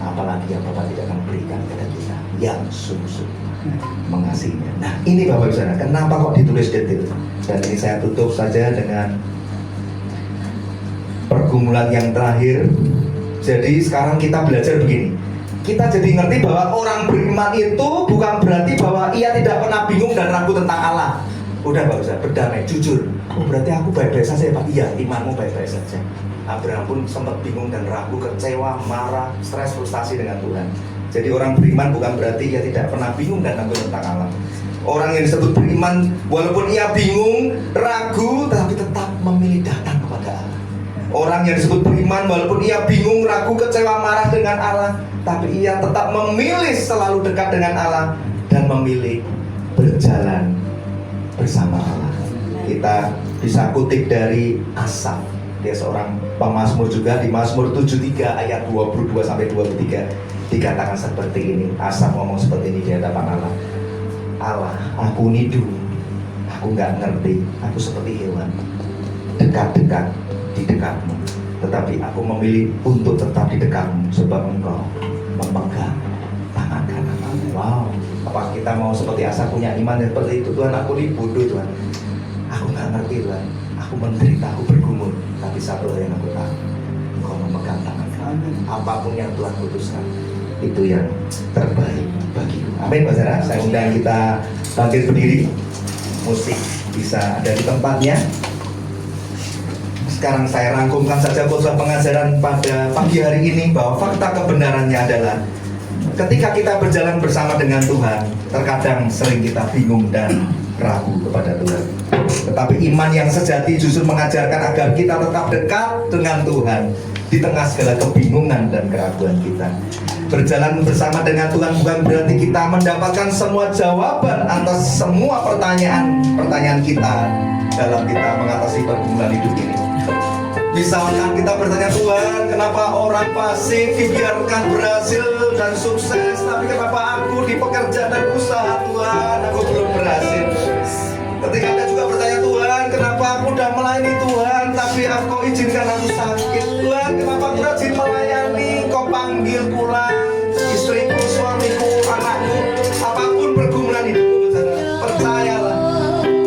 Apalagi yang Bapa tidak akan berikan kepada kita yang sungguh-sungguh mengasihinya. Nah, ini Bapak Ibu Saudara, kenapa kok ditulis detail? Dan ini saya tutup saja dengan pergumulan yang terakhir. Jadi sekarang kita belajar begini. Kita jadi ngerti bahwa orang beriman itu bukan berarti bahwa ia tidak pernah bingung dan ragu tentang Allah. Udah Pak Ustaz, berdamai, jujur. Oh berarti aku baik-baik saja ya Pak? Iya, imanmu baik-baik saja. Abraham pun sempat bingung dan ragu, kecewa, marah, stres, frustasi dengan Tuhan. Jadi orang beriman bukan berarti ia tidak pernah bingung dan ragu tentang Allah. Orang yang disebut beriman, walaupun ia bingung, ragu, tapi tetap memilih datang kepada Allah. Orang yang disebut beriman, walaupun ia bingung, ragu, kecewa, marah dengan Allah, tapi ia tetap memilih selalu dekat dengan Allah dan memilih berjalan bersama Allah. Kita bisa kutip dari Asaf. Dia seorang pemazmur juga, di Mazmur 73 ayat 22 sampai 23 dikatakan seperti ini. Asaf ngomong seperti ini di hadapan Allah. Allah, aku nidu, aku nggak ngerti, aku seperti hewan, dekat-dekat di dekatmu, tetapi aku memilih untuk tetap di dekatmu sebab engkau memegang tangan kananku. Wow. Wow, apa kita mau seperti Asa punya iman seperti itu? Tuhan, aku ini bodoh Tuhan, aku nggak ngerti Tuhan, aku menderita, aku bergumul, tapi satu hal yang aku tahu, Engkau memegang tanganku. Apapun yang Tuhan putuskan, itu yang terbaik bagiku. Amin, saudara. Saya undang kita bangkit berdiri, musik bisa ada di tempatnya. Sekarang saya rangkumkan saja khotbah pengajaran pada pagi hari ini, bahwa fakta kebenarannya adalah ketika kita berjalan bersama dengan Tuhan, terkadang sering kita bingung dan ragu kepada Tuhan. Tetapi iman yang sejati justru mengajarkan agar kita tetap dekat dengan Tuhan di tengah segala kebingungan dan keraguan kita. Berjalan bersama dengan Tuhan bukan berarti kita mendapatkan semua jawaban atas semua pertanyaan kita dalam kita mengatasi pergumulan hidup ini. Misalkan kita bertanya, Tuhan, kenapa orang fasik dibiarkan berhasil dan sukses, tapi kenapa aku di pekerjaan dan usaha, Tuhan, aku belum berhasil. Ketika kita juga bertanya, Tuhan, kenapa aku udah melayani Tuhan, tapi aku izinkan aku sakit. Tuhan, kenapa aku rajin melayani, kau panggil pulang istriku, suamiku, anakku, apapun pergumulan hidupku, percayalah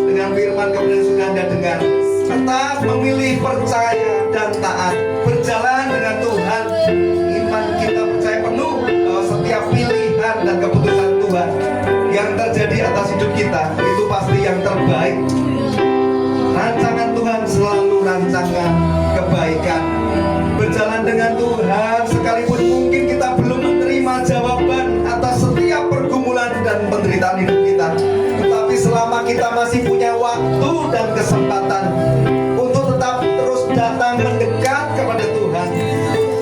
dengan firman kemudian sudah Anda dengar. Tetap memilih percaya dan taat, berjalan dengan Tuhan. Iman kita percaya penuh bahwa setiap pilihan dan keputusan Tuhan yang terjadi atas hidup kita itu pasti yang terbaik. Rancangan Tuhan selalu rancangan kebaikan. Berjalan dengan Tuhan, sekalipun mungkin kita belum menerima jawaban atas setiap pergumulan dan penderitaan hidup kita, tetapi selama kita masih punya waktu dan kesempatan untuk tetap terus datang mendekat kepada Tuhan,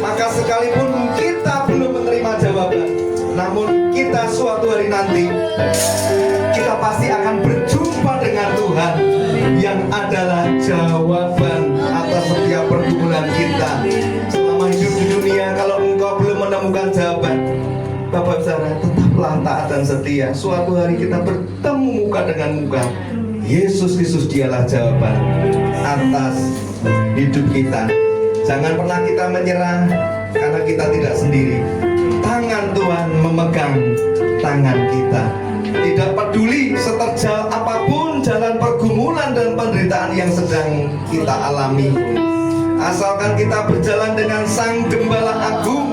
maka sekalipun kita belum menerima jawaban, namun kita suatu hari nanti kita pasti akan berjumpa dengan Tuhan yang adalah jawaban atas setiap pergumulan kita. Selama hidup di dunia, kalau engkau belum menemukan jawaban, Bapak Saudara, tetaplah taat dan setia. Suatu hari kita bertemu muka dengan muka. Yesus Kristus dialah jawaban atas hidup kita. Jangan pernah kita menyerah, karena kita tidak sendiri. Tangan Tuhan memegang tangan kita. Tidak peduli seterjal apapun jalan pergumulan dan penderitaan yang sedang kita alami, asalkan kita berjalan dengan Sang Gembala Agung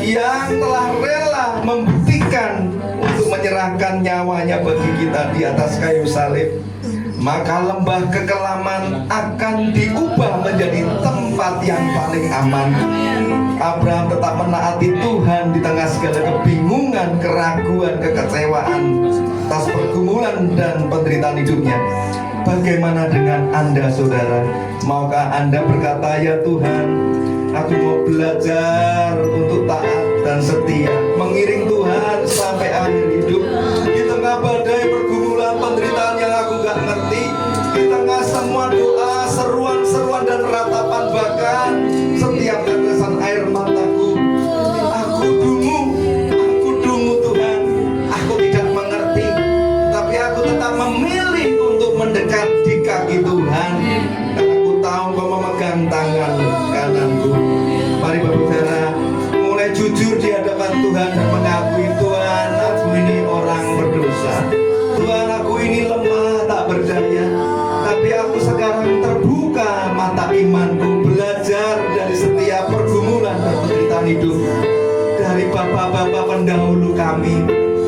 yang telah rela membuktikan untuk menyerahkan nyawanya bagi kita di atas kayu salib, maka lembah kekelaman akan diubah menjadi tempat yang paling aman. Abraham tetap menaati Tuhan di tengah segala kebingungan, keraguan, kekecewaan atas pergumulan dan penderitaan hidupnya. Bagaimana dengan Anda, saudara? Maukah Anda berkata, ya Tuhan, aku mau belajar untuk taat dan setia, mengiring Tuhan sampai akhir hidup. Di tengah badai pergumulan penderitaan yang aku gak ngerti, di tengah semua doa, seruan-seruan dan ratapan, bahkan setiap tetesan air mataku, aku dungu Tuhan, aku tidak mengerti, tapi aku tetap memilih untuk mendekat di kaki Tuhan, karena aku tahu Kau memegang tangan kananku. Mari Bapak Saudara mulai jujur di hadapan Tuhan dan mengakui, Tuhan, aku ini orang berdosa, Tuhan, aku ini lemah tak berdaya, tapi aku sekarang terbuka mata imanku, belajar dari setiap pergumulan dan penderitaan hidup, dari bapak-bapak pendahulu kami,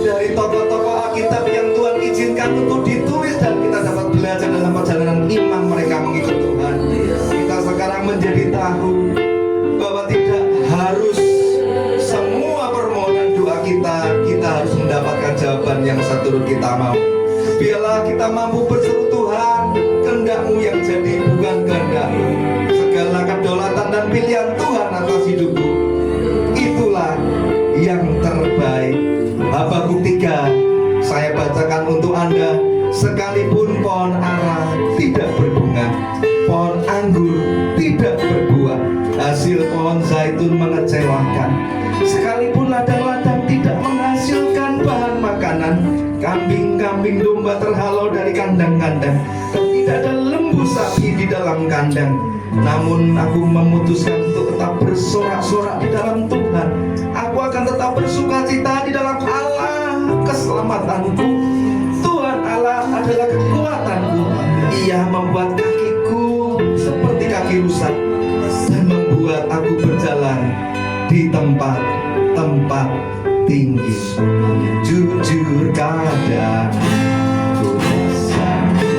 dari tokoh-tokoh Alkitab yang Tuhan izinkan untuk ditulis dan kita dapat belajar dalam perjalanan iman mereka mengikut Tuhan. Kita sekarang menjadi tahu bahwa tidak harus semua permohonan doa kita harus mendapatkan jawaban yang seturut kita mau. Biarlah kita mampu berseru, Tuhan, kehendak-Mu yang jadi, bukan kehendak-Mu. Segala kedaulatan dan pilihan Tuhan atas hidupku, itulah yang terbaik. Habakuk 3 saya bacakan untuk Anda. Sekalipun pohon ara tidak berbunga, pohon anggur tidak berbuah, hasil pohon zaitun mengecewakan, sekalipun ladang-ladang tidak menghasilkan bahan makanan, kambing-kambing domba terhalau dari kandang-kandang, dan tidak ada lembu sapi di dalam kandang, namun aku memutuskan untuk tetap bersorak-sorak di dalam Tuhan. Aku akan tetap bersukacita di dalam Allah keselamatanku. Tuhan Allah adalah kekuatanku. Ia membuat kakiku seperti kaki rusa dan membuat aku berjalan di tempat-tempat tinggi. Jujur kadang ku bersatu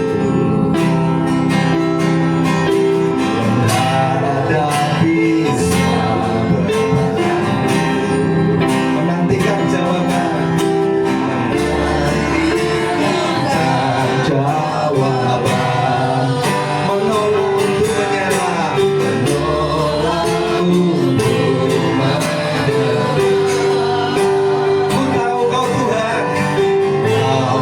menghadapi menantikan jawaban, menolak untuk menyerah, Ku tahu kau Tuhan, kau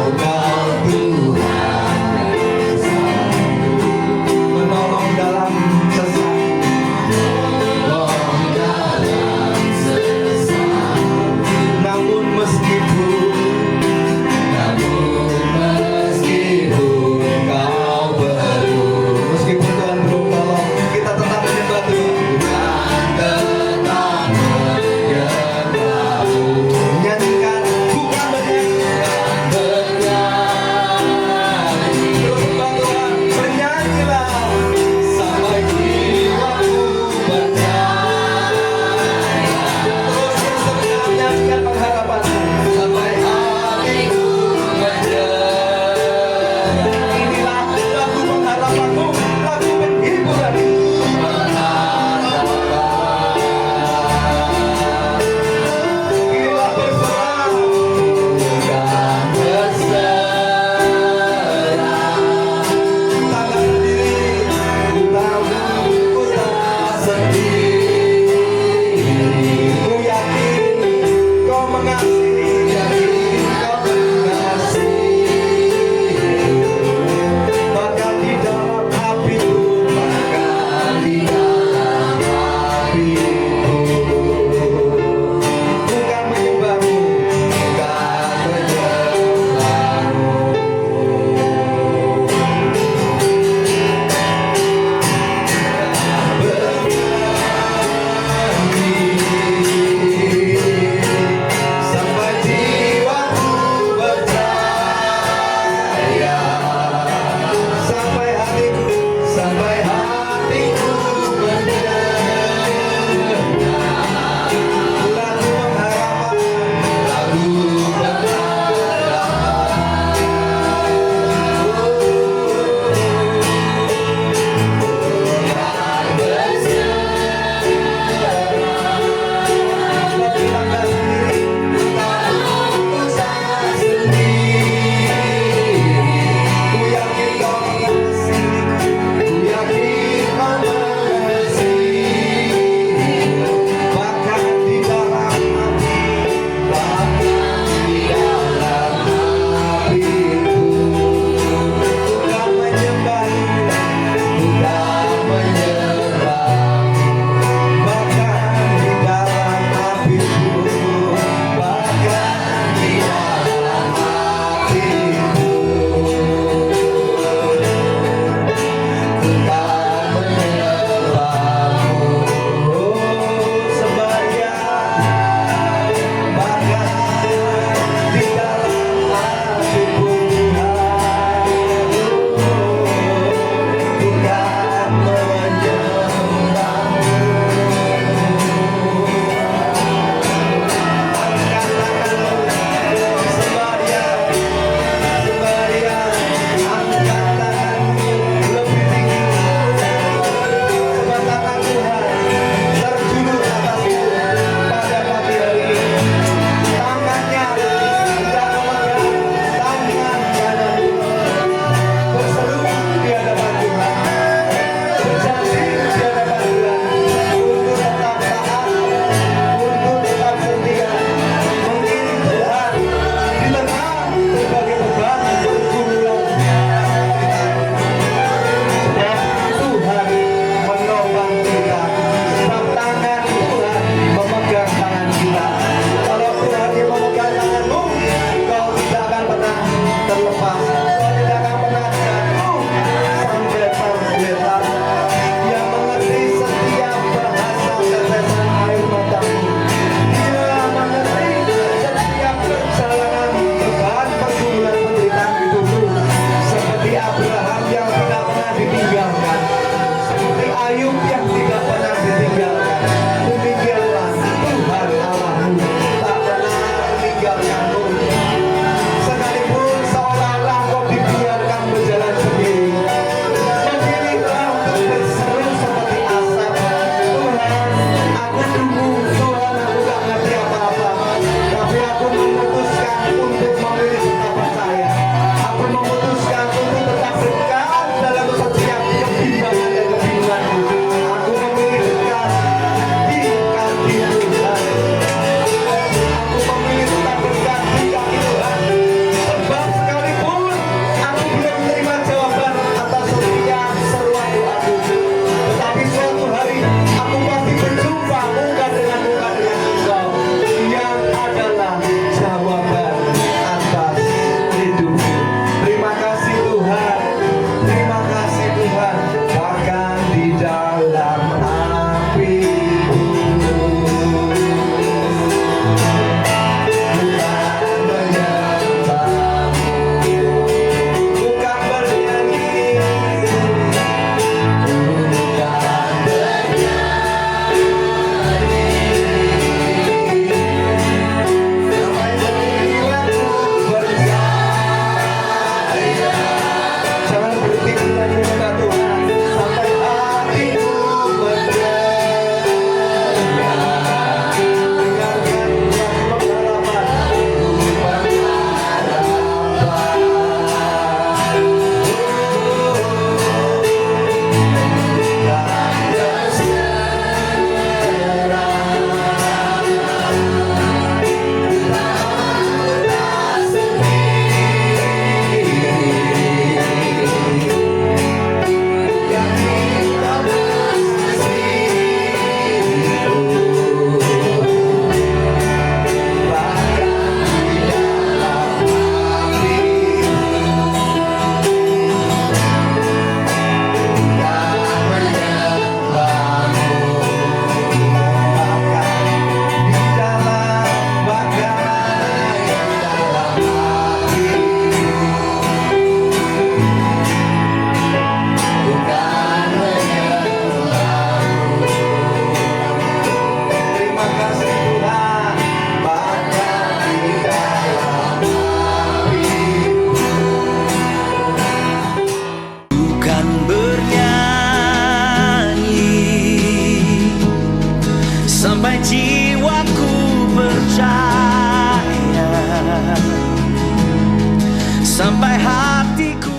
sampai hatiku